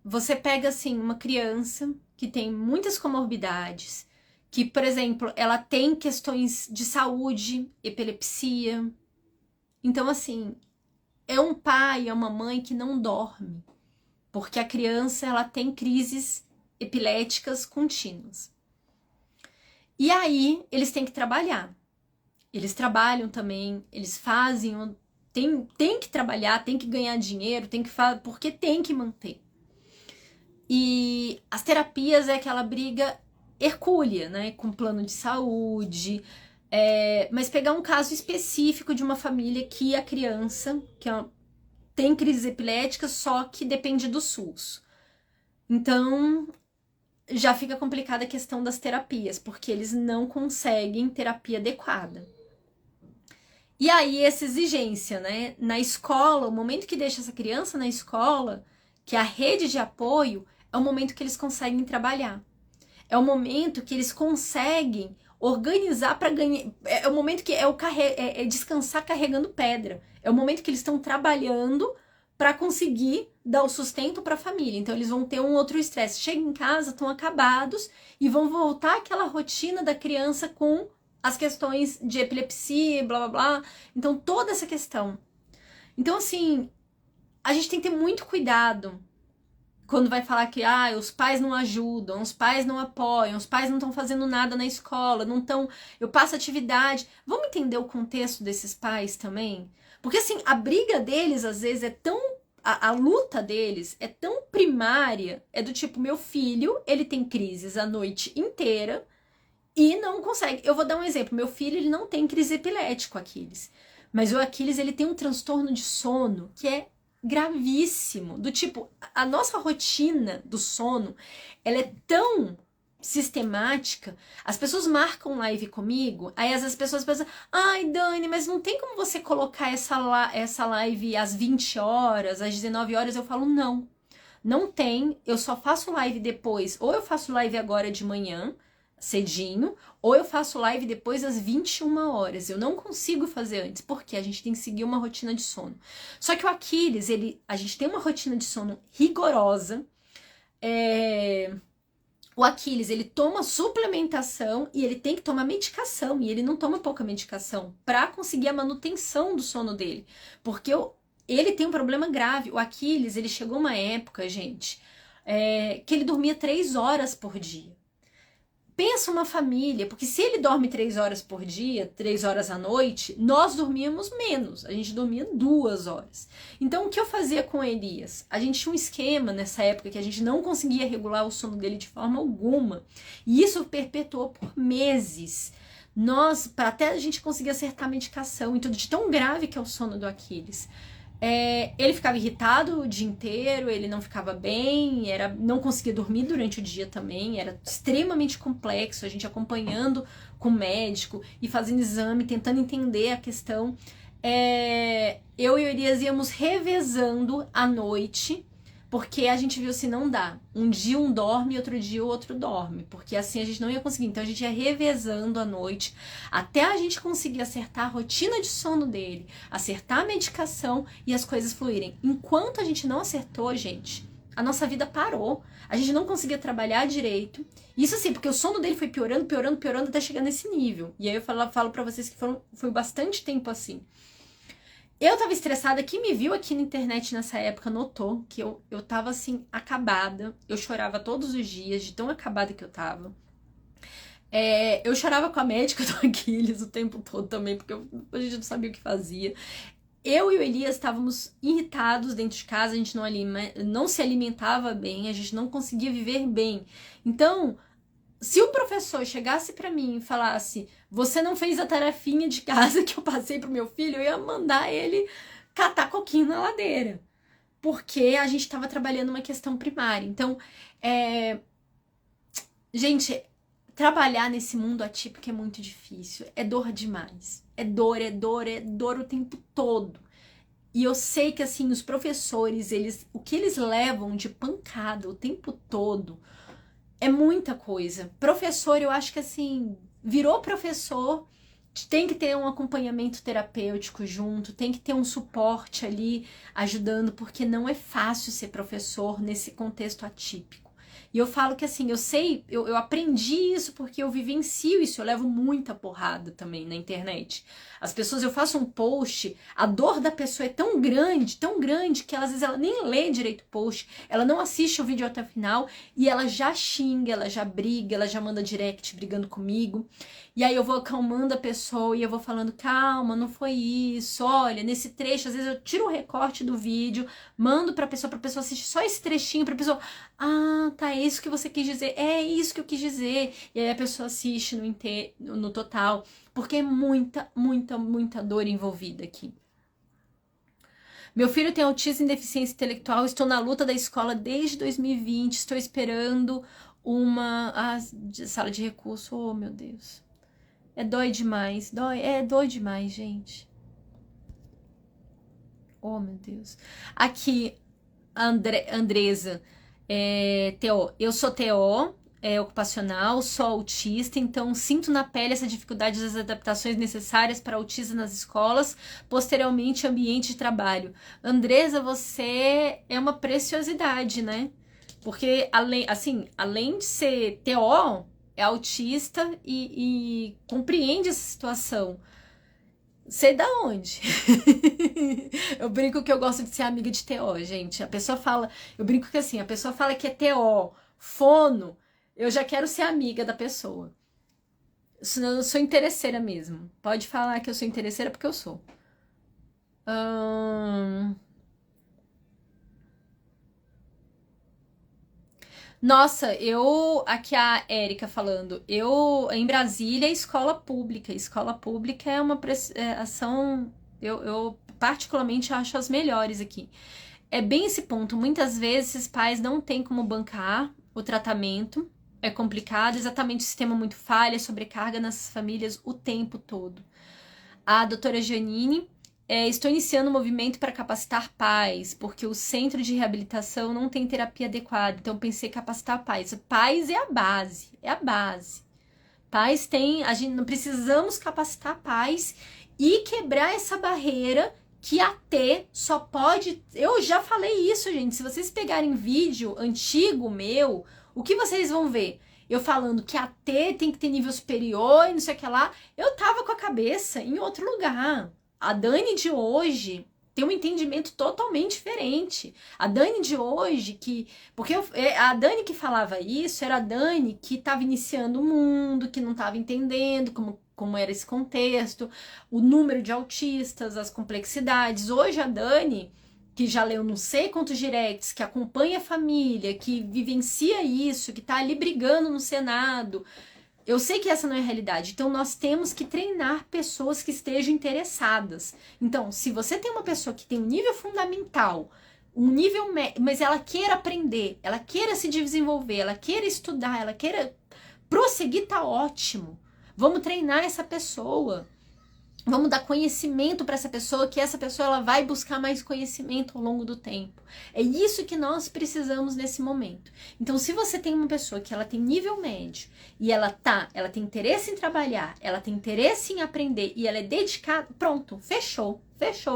Speaker 1: Você pega assim uma criança que tem muitas comorbidades, que, por exemplo, ela tem questões de saúde, epilepsia. Então, assim, é um pai, é uma mãe que não dorme, porque a criança ela tem crises epiléticas contínuas. E aí, eles têm que trabalhar. Eles trabalham também, eles fazem, tem que trabalhar, tem que ganhar dinheiro, tem que porque tem que manter. E as terapias é aquela briga hercúlea, né? Com plano de saúde. Mas pegar um caso específico de uma família que a criança tem crises epiléticas, só que depende do SUS. Então, já fica complicada a questão das terapias, porque eles não conseguem terapia adequada. E aí, essa exigência, né? Na escola, o momento que deixa essa criança na escola, que é a rede de apoio, é o momento que eles conseguem trabalhar. É o momento que eles conseguem organizar para ganhar. É o momento que é descansar carregando pedra. É o momento que eles estão trabalhando para conseguir dar o sustento para a família. Então, eles vão ter um outro estresse. Chegam em casa, estão acabados e vão voltar àquela rotina da criança com as questões de epilepsia, blá, blá, blá. Então, toda essa questão. Então, assim, a gente tem que ter muito cuidado quando vai falar que os pais não ajudam, os pais não apoiam, os pais não estão fazendo nada na escola, não estão, eu passo atividade. Vamos entender o contexto desses pais também? Porque assim, a briga deles às vezes é tão, a luta deles é tão primária, é do tipo, meu filho, ele tem crises a noite inteira e não consegue. Eu vou dar um exemplo, meu filho, ele não tem crise epilética, o Aquiles, mas o Aquiles, ele tem um transtorno de sono que é gravíssimo, do tipo, a nossa rotina do sono, ela é tão sistemática, as pessoas marcam live comigo, aí as pessoas pensam, ai Dani, mas não tem como você colocar essa live às 20 horas, às 19 horas, eu falo, não tem, eu só faço live depois, ou eu faço live agora de manhã, cedinho, ou eu faço live depois das 21 horas. Eu não consigo fazer antes, porque a gente tem que seguir uma rotina de sono. Só que o Aquiles, a gente tem uma rotina de sono rigorosa. O Aquiles, ele toma suplementação e ele tem que tomar medicação. E ele não toma pouca medicação para conseguir a manutenção do sono dele. Porque ele tem um problema grave. O Aquiles, ele chegou uma época, gente, que ele dormia 3 horas por dia. Pensa uma família, porque se ele dorme 3 horas por dia, 3 horas à noite, nós dormíamos menos, a gente dormia 2 horas. Então, o que eu fazia com Elias? A gente tinha um esquema nessa época que a gente não conseguia regular o sono dele de forma alguma, e isso perpetuou por meses. Para até a gente conseguir acertar a medicação e tudo, de tão grave que é o sono do Aquiles. Ele ficava irritado o dia inteiro, ele não ficava bem, não conseguia dormir durante o dia também, era extremamente complexo, a gente acompanhando com o médico e fazendo exame, tentando entender a questão. Eu e o Elias íamos revezando à noite, porque a gente viu se não dá. Um dia um dorme, outro dia o outro dorme, porque assim a gente não ia conseguir. Então a gente ia revezando à noite, até a gente conseguir acertar a rotina de sono dele, acertar a medicação e as coisas fluírem. Enquanto a gente não acertou, gente, a nossa vida parou. A gente não conseguia trabalhar direito. Isso assim, porque o sono dele foi piorando, piorando, piorando até chegar nesse nível. E aí eu falo pra vocês que foi bastante tempo assim. Eu tava estressada, quem me viu aqui na internet nessa época notou que eu tava assim, acabada. Eu chorava todos os dias, de tão acabada que eu tava. Eu chorava com a médica do Aquiles o tempo todo também, porque a gente não sabia o que fazia. Eu e o Elias estávamos irritados dentro de casa, a gente não se alimentava bem, a gente não conseguia viver bem. Então, se o professor chegasse pra mim e falasse, você não fez a tarefinha de casa que eu passei pro meu filho, eu ia mandar ele catar coquinho na ladeira. Porque a gente estava trabalhando uma questão primária. Então, gente, trabalhar nesse mundo atípico é muito difícil. É dor demais. É dor, é dor, é dor o tempo todo. E eu sei que, assim, os professores, o que eles levam de pancada o tempo todo é muita coisa. Professor, eu acho que assim, virou professor, tem que ter um acompanhamento terapêutico junto, tem que ter um suporte ali ajudando, porque não é fácil ser professor nesse contexto atípico. E eu falo que assim, eu aprendi isso porque eu vivencio isso, eu levo muita porrada também na internet. As pessoas, eu faço um post, a dor da pessoa é tão grande, que às vezes ela nem lê direito o post, ela não assiste o vídeo até o final e ela já xinga, ela já briga, ela já manda direct brigando comigo. E aí eu vou acalmando a pessoa e eu vou falando, calma, não foi isso, olha, nesse trecho, às vezes eu tiro o recorte do vídeo, mando pra pessoa assistir só esse trechinho, pra pessoa, tá, é isso que você quis dizer, é isso que eu quis dizer. E aí a pessoa assiste no total, porque é muita, muita, muita dor envolvida aqui. Meu filho tem autismo e deficiência intelectual, estou na luta da escola desde 2020, estou esperando uma sala de recurso, oh meu Deus. Dói demais, dói demais, gente. Oh, meu Deus. Aqui, Andresa, TO. Eu sou TO, ocupacional, sou autista, então sinto na pele essa dificuldade das adaptações necessárias para autistas nas escolas, posteriormente ambiente de trabalho. Andresa, você é uma preciosidade, né? Porque, além de ser TO, é autista e compreende essa situação. Sei da onde. Eu brinco que eu gosto de ser amiga de TO, gente. A pessoa fala, eu brinco que assim, a pessoa fala que é TO, fono, eu já quero ser amiga da pessoa. Eu sou interesseira mesmo. Pode falar que eu sou interesseira porque eu sou. Nossa, aqui a Érica falando, em Brasília, escola pública é uma ação, eu particularmente acho as melhores aqui. É bem esse ponto, muitas vezes esses pais não têm como bancar o tratamento, é complicado, exatamente o sistema muito falha, sobrecarga nessas famílias o tempo todo. A doutora Janine, estou iniciando um movimento para capacitar pais, porque o centro de reabilitação não tem terapia adequada, então pensei em capacitar pais. Pais é a base, é a base. Pais a gente não precisamos capacitar pais e quebrar essa barreira que a T só pode... Eu já falei isso, gente, se vocês pegarem vídeo antigo meu, o que vocês vão ver? Eu falando que a T tem que ter nível superior e não sei o que lá, eu tava com a cabeça em outro lugar. A Dani de hoje tem um entendimento totalmente diferente. A Dani de hoje, porque a Dani que falava isso era a Dani que estava iniciando o mundo, que não estava entendendo como era esse contexto, o número de autistas, as complexidades. Hoje a Dani, que já leu não sei quantos directs, que acompanha a família, que vivencia isso, que tá ali brigando no Senado. Eu sei que essa não é a realidade, então nós temos que treinar pessoas que estejam interessadas. Então, se você tem uma pessoa que tem um nível fundamental, mas ela queira aprender, ela queira se desenvolver, ela queira estudar, ela queira prosseguir, tá ótimo. Vamos treinar essa pessoa. Vamos dar conhecimento para essa pessoa, que essa pessoa ela vai buscar mais conhecimento ao longo do tempo. É isso que nós precisamos nesse momento. Então, se você tem uma pessoa que ela tem nível médio e ela tem interesse em trabalhar, ela tem interesse em aprender e ela é dedicada, pronto, fechou.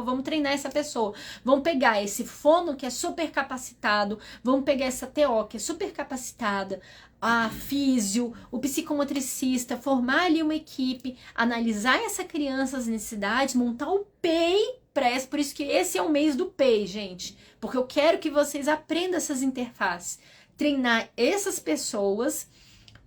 Speaker 1: Vamos treinar essa pessoa. Vamos pegar esse fono que é super capacitado, vamos pegar essa TO que é super capacitada, a físio, o psicomotricista, formar ali uma equipe, analisar essa criança, as necessidades, montar o PEI para essa. Por isso que esse é o mês do PEI, gente. Porque eu quero que vocês aprendam essas interfaces. Treinar essas pessoas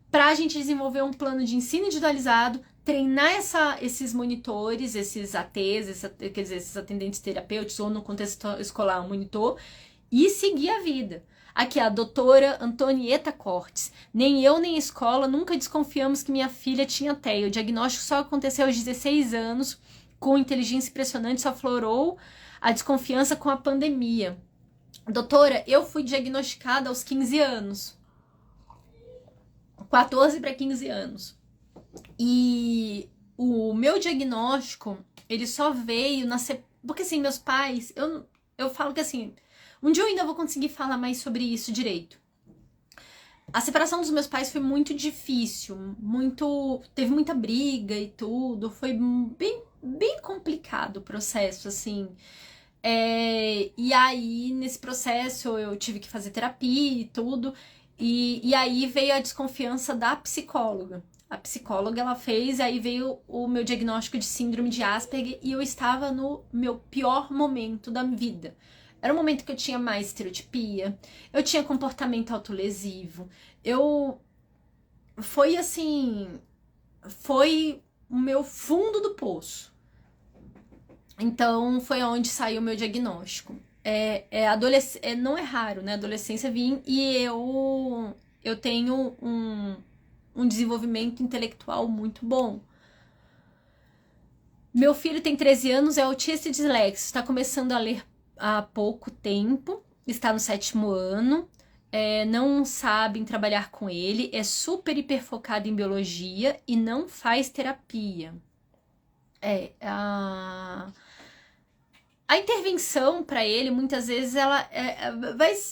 Speaker 1: para a gente desenvolver um plano de ensino individualizado, treinar esses monitores, esses ATs, quer dizer, esses atendentes terapêuticos ou no contexto escolar, um monitor, e seguir a vida. Aqui, a doutora Antonieta Cortes. Nem eu, nem a escola nunca desconfiamos que minha filha tinha TEA. O diagnóstico só aconteceu aos 16 anos, com inteligência impressionante, só aflorou a desconfiança com a pandemia. Doutora, eu fui diagnosticada aos 15 anos. 14 para 15 anos. E o meu diagnóstico, ele só veio porque assim, meus pais, eu falo que assim, um dia eu ainda vou conseguir falar mais sobre isso direito. A separação dos meus pais foi muito difícil, teve muita briga e tudo, foi bem, bem complicado o processo, assim. E aí, nesse processo, eu tive que fazer terapia e tudo, e aí veio a desconfiança da psicóloga. A psicóloga, ela fez, aí veio o meu diagnóstico de síndrome de Asperger e eu estava no meu pior momento da vida. Era um momento que eu tinha mais estereotipia, eu tinha comportamento autolesivo, foi assim, foi o meu fundo do poço. Então, foi onde saiu o meu diagnóstico. Não é raro, né? Adolescência vir e eu tenho um desenvolvimento intelectual muito bom. Meu filho tem 13 anos, é autista e disléxico, está começando a ler há pouco tempo, está no 7º ano, não sabem trabalhar com ele, é super hiper focado em biologia e não faz terapia. A intervenção para ele, muitas vezes, ela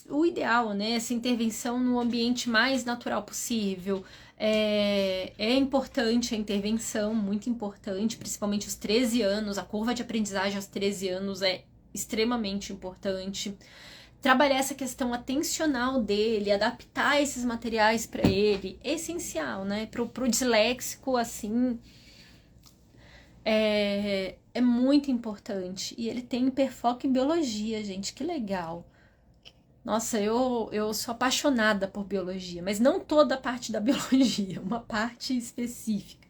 Speaker 1: o ideal, né? Essa intervenção no ambiente mais natural possível. É importante a intervenção, muito importante, principalmente aos 13 anos. A curva de aprendizagem aos 13 anos é extremamente importante. Trabalhar essa questão atencional dele, adaptar esses materiais para ele, é essencial, né? Pro disléxico, assim... É muito importante. E ele tem hiperfoco em biologia, gente, que legal. Nossa, eu sou apaixonada por biologia, mas não toda a parte da biologia, uma parte específica.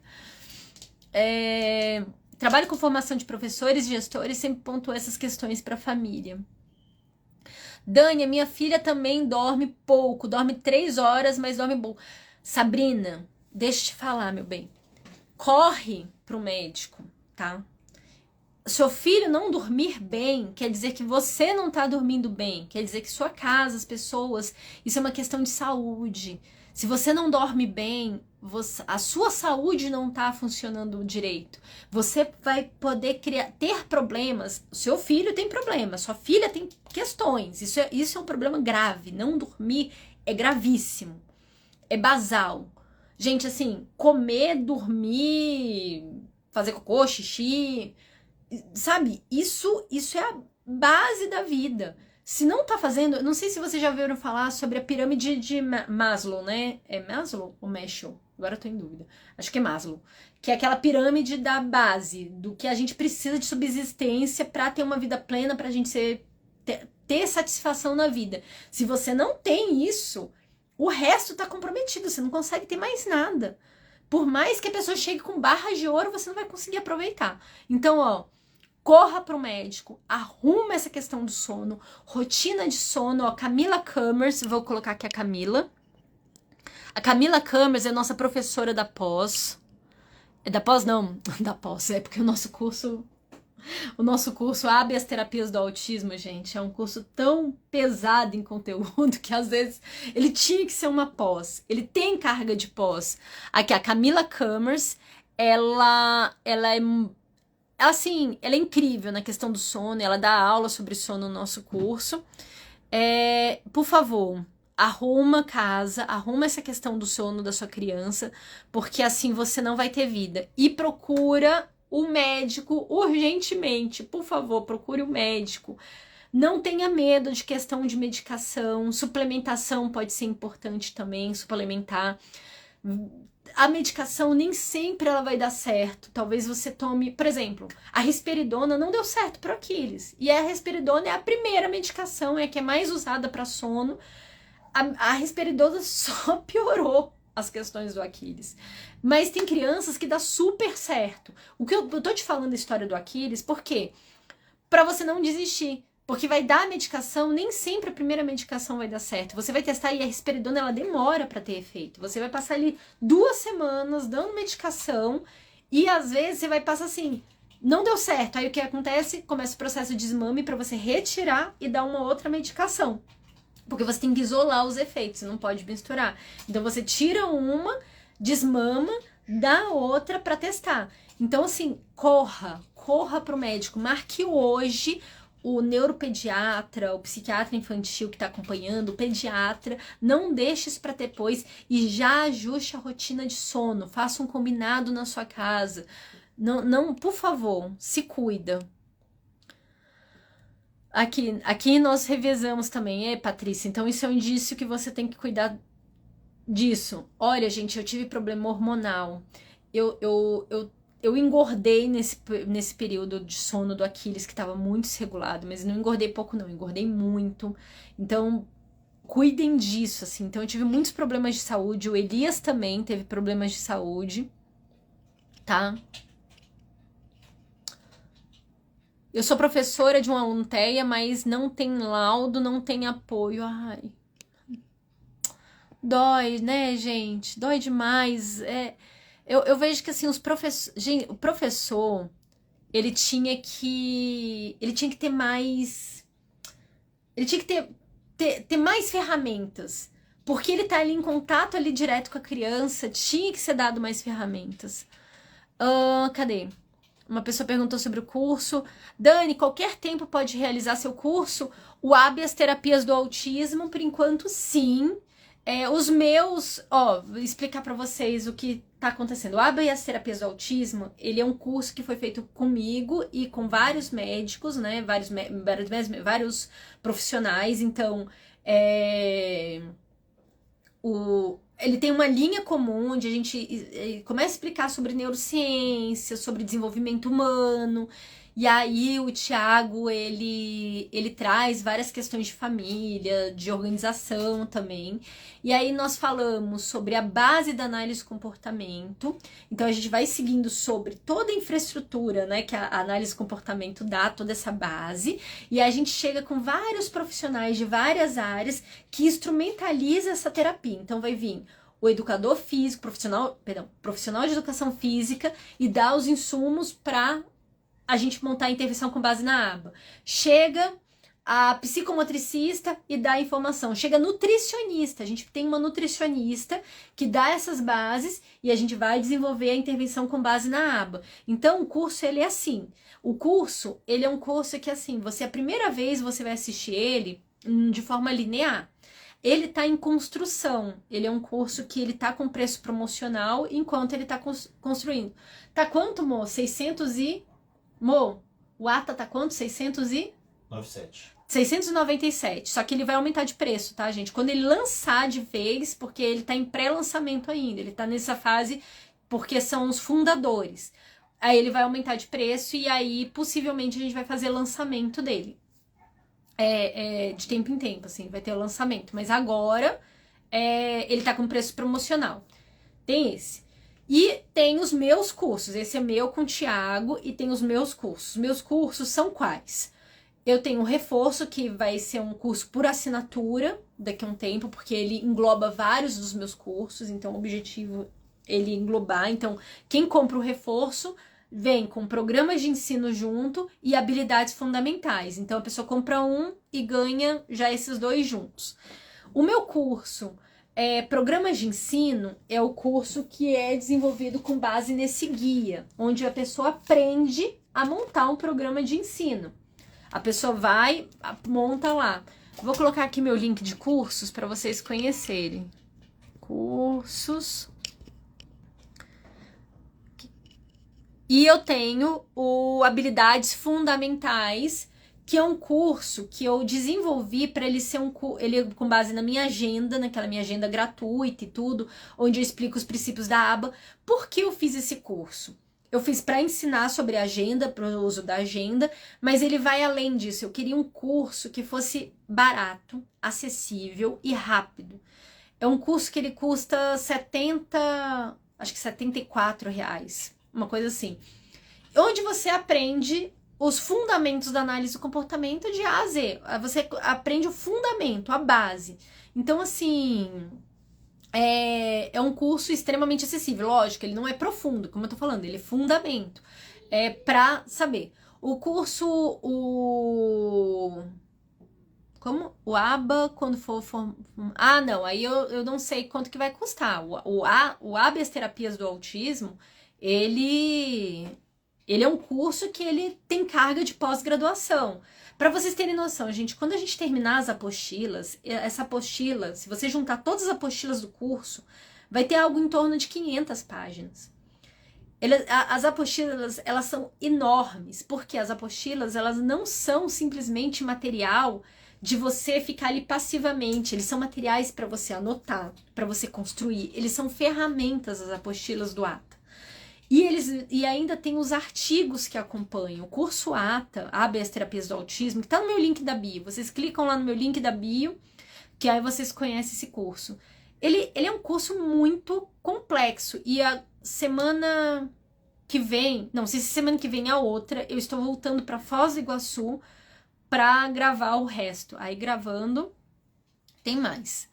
Speaker 1: Trabalho com formação de professores e gestores, sempre pontuo essas questões para a família. Dani, a minha filha também dorme pouco, dorme 3 horas, mas dorme pouco. Sabrina, deixa eu te falar, meu bem. Corre pro médico, tá? Seu filho não dormir bem quer dizer que você não tá dormindo bem, quer dizer que sua casa, as pessoas, isso é uma questão de saúde. Se você não dorme bem, a sua saúde não tá funcionando direito. Você vai poder ter problemas. O seu filho tem problemas, sua filha tem questões. Isso é um problema grave. Não dormir é gravíssimo. É basal. Gente, assim, comer, dormir, fazer cocô, xixi, sabe? Isso é a base da vida. Se não tá fazendo, não sei se vocês já ouviram falar sobre a pirâmide de Maslow, né? É Maslow ou Maslow? Agora eu tô em dúvida. Acho que é Maslow. Que é aquela pirâmide da base, do que a gente precisa de subsistência para ter uma vida plena, pra gente ter satisfação na vida. Se você não tem isso, o resto tá comprometido, você não consegue ter mais nada. Por mais que a pessoa chegue com barras de ouro, você não vai conseguir aproveitar. Então, ó, corra pro médico, arruma essa questão do sono, rotina de sono, ó, Camila Kamers, vou colocar aqui a Camila. A Camila Kamers é nossa professora da pós. É da pós não, da pós, é porque o nosso curso Habeas Terapias do Autismo, gente, é um curso tão pesado em conteúdo que às vezes ele tinha que ser uma pós. Ele tem carga de pós. Aqui, a Camila Kamers, ela é assim, ela é incrível na questão do sono, ela dá aula sobre sono no nosso curso. Por favor, arruma casa, arruma essa questão do sono da sua criança, porque assim você não vai ter vida. E procura o médico urgentemente, por favor, procure o médico. Não tenha medo de questão de medicação, suplementação pode ser importante também, suplementar. A medicação nem sempre ela vai dar certo. Talvez você tome, por exemplo, a risperidona não deu certo para Aquiles. E a risperidona é a primeira medicação, é a que é mais usada para sono. A risperidona só piorou as questões do Aquiles. Mas tem crianças que dá super certo. O que eu tô te falando a história do Aquiles, por quê? Pra você não desistir. Porque vai dar a medicação, nem sempre a primeira medicação vai dar certo. Você vai testar e a risperidona, ela demora pra ter efeito. Você vai passar ali 2 semanas dando medicação e às vezes você vai passar assim, não deu certo. Aí o que acontece? Começa o processo de desmame pra você retirar e dar uma outra medicação. Porque você tem que isolar os efeitos, você não pode misturar. Então você tira uma, desmama, dá outra pra testar. Então assim, corra pro médico, marque hoje o neuropediatra, o psiquiatra infantil que tá acompanhando, o pediatra, não deixe isso pra depois e já ajuste a rotina de sono, faça um combinado na sua casa. Não, por favor, se cuida. Aqui nós revezamos também, Patrícia? Então isso é um indício que você tem que cuidar disso. Olha, gente, eu tive problema hormonal. Eu engordei nesse período de sono do Aquiles, que estava muito desregulado, mas não engordei pouco não, engordei muito. Então, cuidem disso, assim. Então eu tive muitos problemas de saúde, o Elias também teve problemas de saúde, tá? Eu sou professora de uma UNTEA, mas não tem laudo, não tem apoio. Ai, dói, né, gente? Dói demais. Eu vejo que assim, o professor, ele tinha que ter mais. Ele tinha que ter mais ferramentas. Porque ele tá ali em contato ali direto com a criança, tinha que ser dado mais ferramentas. Cadê? Uma pessoa perguntou sobre o curso. Dani, qualquer tempo pode realizar seu curso? O Habeas Terapias do Autismo, por enquanto, sim. Os meus... vou explicar para vocês o que tá acontecendo. O Habeas Terapias do Autismo, ele é um curso que foi feito comigo e com vários médicos, né? Vários profissionais. Então, ele tem uma linha comum onde a gente começa a explicar sobre neurociência, sobre desenvolvimento humano, e aí o Tiago, ele traz várias questões de família, de organização também, e aí nós falamos sobre a base da análise do comportamento, então a gente vai seguindo sobre toda a infraestrutura, né, que a análise do comportamento dá, toda essa base, e aí a gente chega com vários profissionais de várias áreas que instrumentaliza essa terapia, então vai vir o educador físico, profissional de educação física e dá os insumos para a gente montar a intervenção com base na aba. Chega a psicomotricista e dá a informação. Chega nutricionista, a gente tem uma nutricionista que dá essas bases e a gente vai desenvolver a intervenção com base na aba. Então, o curso, ele é assim. O curso, ele é um curso que, assim, a primeira vez você vai assistir ele de forma linear. Ele tá em construção, ele é um curso que ele tá com preço promocional enquanto ele tá construindo. Tá quanto, Mo? 600 e... Mo, o ATA tá quanto?
Speaker 2: 697.
Speaker 1: 697, só que ele vai aumentar de preço, tá, gente? Quando ele lançar de vez, porque ele tá em pré-lançamento ainda, ele tá nessa fase porque são os fundadores. Aí ele vai aumentar de preço e aí possivelmente a gente vai fazer lançamento dele. De tempo em tempo, assim, vai ter o lançamento. Mas agora ele tá com preço promocional. Tem esse. E tem os meus cursos. Esse é meu com o Thiago e tem os meus cursos. Meus cursos são quais? Eu tenho um reforço, que vai ser um curso por assinatura daqui a um tempo, porque ele engloba vários dos meus cursos, então o objetivo é ele englobar. Então, quem compra o reforço vem com programas de ensino junto e habilidades fundamentais. Então, a pessoa compra um e ganha já esses dois juntos. O meu curso, Programas de Ensino, é o curso que é desenvolvido com base nesse guia, onde a pessoa aprende a montar um programa de ensino. A pessoa vai, monta lá. Vou colocar aqui meu link de cursos para vocês conhecerem. Cursos. E eu tenho o Habilidades Fundamentais, que é um curso que eu desenvolvi para ele ser ele com base na minha agenda, naquela minha agenda gratuita e tudo, onde eu explico os princípios da aba. Por que eu fiz esse curso? Eu fiz para ensinar sobre a agenda, para o uso da agenda, mas ele vai além disso. Eu queria um curso que fosse barato, acessível e rápido. É um curso que ele custa acho que R$74, uma coisa assim. Onde você aprende os fundamentos da análise do comportamento de A a Z. Você aprende o fundamento, a base. Então, assim, é um curso extremamente acessível. Lógico, ele não é profundo, como eu tô falando, ele é fundamento. É pra saber. O curso, o ABA, quando for... Ah, não, aí eu não sei quanto que vai custar. O Habeas Terapias do Autismo, ele é um curso que ele tem carga de pós-graduação. Para vocês terem noção, gente, quando a gente terminar as apostilas, essa apostila, se você juntar todas as apostilas do curso, vai ter algo em torno de 500 páginas. As apostilas, elas são enormes, porque as apostilas, elas não são simplesmente material de você ficar ali passivamente. Eles são materiais para você anotar, para você construir. Eles são ferramentas, as apostilas do ATA. E ainda tem os artigos que acompanham. O curso ATA, Habeas Terapias do Autismo, que está no meu link da bio. Vocês clicam lá no meu link da bio, que aí vocês conhecem esse curso. Ele é um curso muito complexo. E a semana que vem, não sei se semana que vem é a outra, eu estou voltando para Foz do Iguaçu para gravar o resto. Aí gravando, tem mais.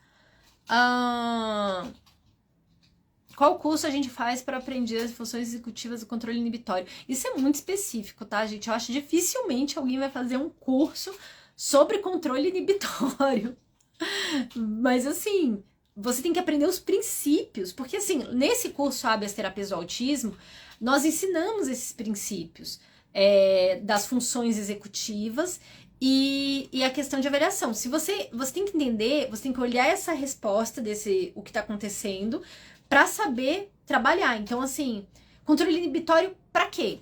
Speaker 1: Qual curso a gente faz para aprender as funções executivas do controle inibitório? Isso é muito específico, tá, gente? Eu acho que dificilmente alguém vai fazer um curso sobre controle inibitório. Mas, assim, você tem que aprender os princípios. Porque, assim, nesse curso Habeas Terapias do Autismo, nós ensinamos esses princípios das funções executivas e a questão de avaliação. Se você tem que entender, você tem que olhar essa resposta o que está acontecendo, para saber trabalhar. Então, assim, controle inibitório para quê?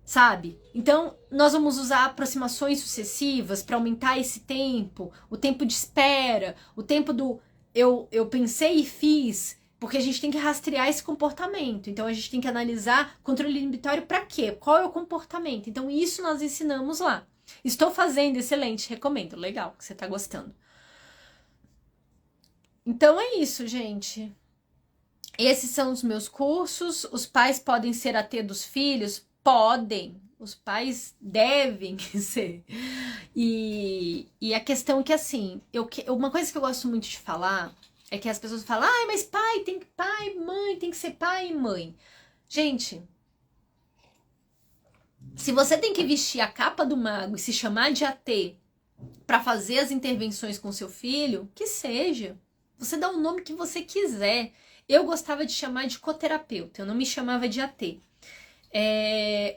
Speaker 1: Sabe? Então, nós vamos usar aproximações sucessivas para aumentar esse tempo, o tempo de espera, o tempo do eu pensei e fiz porque a gente tem que rastrear esse comportamento. Então, a gente tem que analisar controle inibitório para quê? Qual é o comportamento? Então, isso nós ensinamos lá. Estou fazendo, excelente, recomendo. Legal, que você tá gostando. Então, é isso, gente. Esses são os meus cursos. Os pais podem ser AT dos filhos? Podem. Os pais devem ser. E a questão é que, assim, uma coisa que eu gosto muito de falar é que as pessoas falam, mas mãe, tem que ser pai e mãe. Gente, se você tem que vestir a capa do mago e se chamar de AT para fazer as intervenções com seu filho, que seja. Você dá o nome que você quiser. Eu gostava de chamar de coterapeuta, eu não me chamava de AT.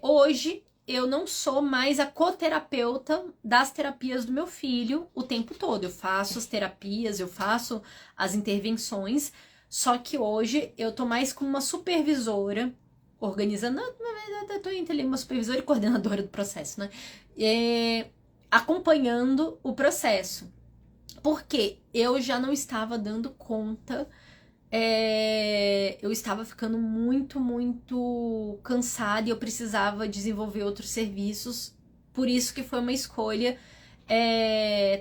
Speaker 1: Hoje, eu não sou mais a coterapeuta das terapias do meu filho o tempo todo. Eu faço as terapias, eu faço as intervenções, só que hoje eu tô mais como uma supervisora, organizando, na verdade eu tô entre ali uma supervisora e coordenadora do processo, né? Acompanhando o processo. Porque eu já não estava dando conta, eu estava ficando muito, muito cansada e eu precisava desenvolver outros serviços. Por isso que foi uma escolha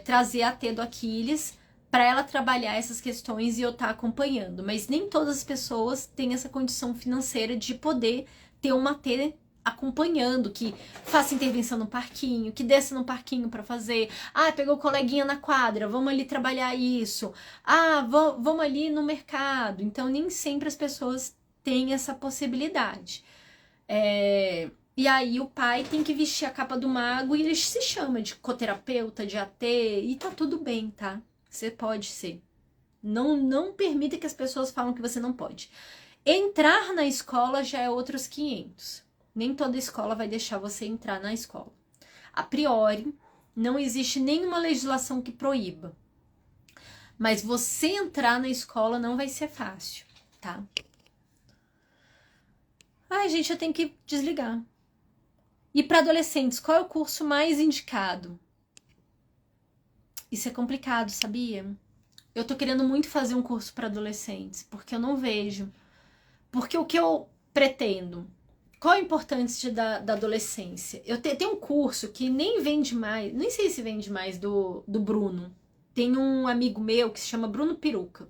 Speaker 1: trazer a T do Aquiles para ela trabalhar essas questões e eu estar acompanhando. Mas nem todas as pessoas têm essa condição financeira de poder ter uma T acompanhando, que faça intervenção no parquinho, que desça no parquinho para fazer. Pegou o coleguinha na quadra, vamos ali trabalhar isso. Vamos ali no mercado. Então, nem sempre as pessoas têm essa possibilidade. E aí, o pai tem que vestir a capa do mago e ele se chama de coterapeuta, de AT, e tá tudo bem, tá? Você pode ser. Não permita que as pessoas falem que você não pode. Entrar na escola já é outros 500. Nem toda escola vai deixar você entrar na escola. A priori, não existe nenhuma legislação que proíba. Mas você entrar na escola não vai ser fácil, tá? Gente, eu tenho que desligar. E para adolescentes, qual é o curso mais indicado? Isso é complicado, sabia? Eu tô querendo muito fazer um curso para adolescentes, porque eu não vejo. Porque o que eu pretendo? Qual a importância da adolescência? Eu tenho um curso que nem vende mais, nem sei se vende mais, do Bruno. Tem um amigo meu que se chama Bruno Peruca.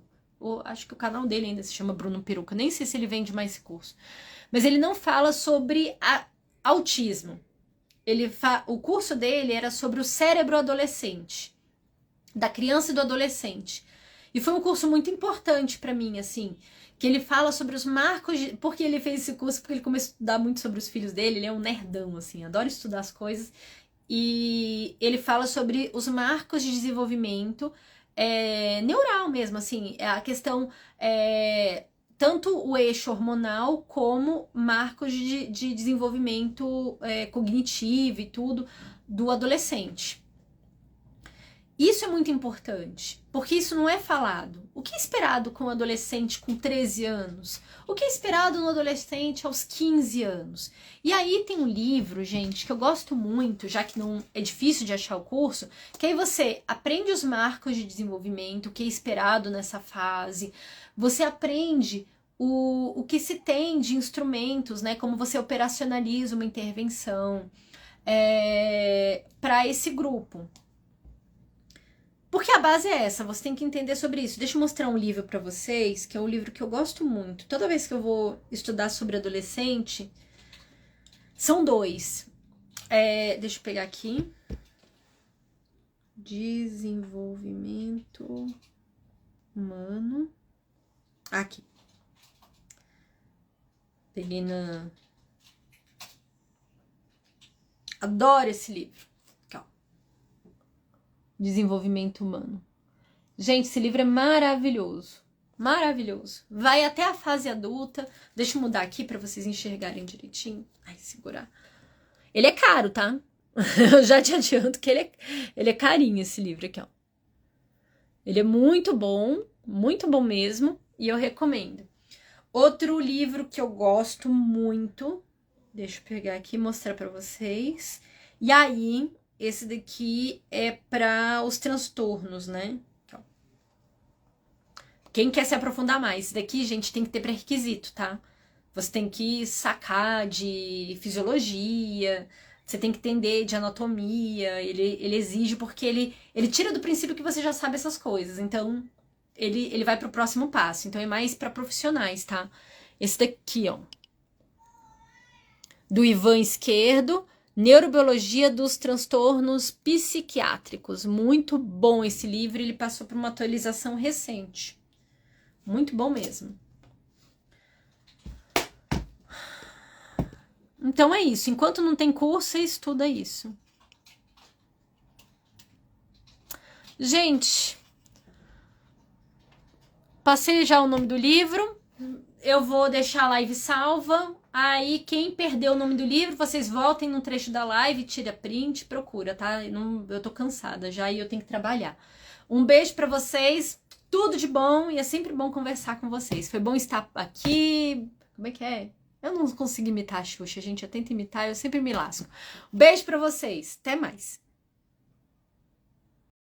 Speaker 1: Acho que o canal dele ainda se chama Bruno Peruca. Nem sei se ele vende mais esse curso. Mas ele não fala sobre autismo. O curso dele era sobre o cérebro adolescente, da criança e do adolescente. E foi um curso muito importante para mim, assim, que ele fala sobre os marcos, porque ele fez esse curso, porque ele começou a estudar muito sobre os filhos dele, ele é um nerdão, assim, adora estudar as coisas, e ele fala sobre os marcos de desenvolvimento neural mesmo, assim, a questão, tanto o eixo hormonal, como marcos de desenvolvimento cognitivo e tudo, do adolescente. Isso é muito importante, porque isso não é falado. O que é esperado com um adolescente com 13 anos? O que é esperado no adolescente aos 15 anos? E aí tem um livro, gente, que eu gosto muito, já que não é difícil de achar o curso, que aí você aprende os marcos de desenvolvimento, o que é esperado nessa fase, você aprende o que se tem de instrumentos, né? Como você operacionaliza uma intervenção para esse grupo. Porque a base é essa, você tem que entender sobre isso. Deixa eu mostrar um livro pra vocês, que é um livro que eu gosto muito. Toda vez que eu vou estudar sobre adolescente, são 2. Deixa eu pegar aqui. Desenvolvimento humano. Aqui. Peguei na... Adoro esse livro. Desenvolvimento humano. Gente, esse livro é maravilhoso. Maravilhoso. Vai até a fase adulta. Deixa eu mudar aqui para vocês enxergarem direitinho. Segurar. Ele é caro, tá? Eu já te adianto que ele é carinho, esse livro aqui, ó. Ele é muito bom mesmo, e eu recomendo. Outro livro que eu gosto muito, deixa eu pegar aqui e mostrar para vocês. E aí, esse daqui é para os transtornos, né? Quem quer se aprofundar mais? Isso daqui, gente, tem que ter pré-requisito, tá? Você tem que sacar de fisiologia, você tem que entender de anatomia, ele exige porque ele tira do princípio que você já sabe essas coisas, então ele vai pro próximo passo, então é mais para profissionais, tá? Esse daqui, ó, do Ivan Esquerdo, Neurobiologia dos Transtornos Psiquiátricos, muito bom esse livro, ele passou por uma atualização recente, muito bom mesmo. Então é isso. Enquanto não tem curso, você estuda isso. Gente, passei já o nome do livro. Eu vou deixar a live salva. Aí, quem perdeu o nome do livro, vocês voltem no trecho da live, tira print, procura, tá? Eu tô cansada já e eu tenho que trabalhar. Um beijo pra vocês. Tudo de bom. E é sempre bom conversar com vocês. Foi bom estar aqui. Como é que é? Eu não consigo imitar a Xuxa, gente. Eu tento imitar, eu sempre me lasco. Beijo pra vocês. Até mais.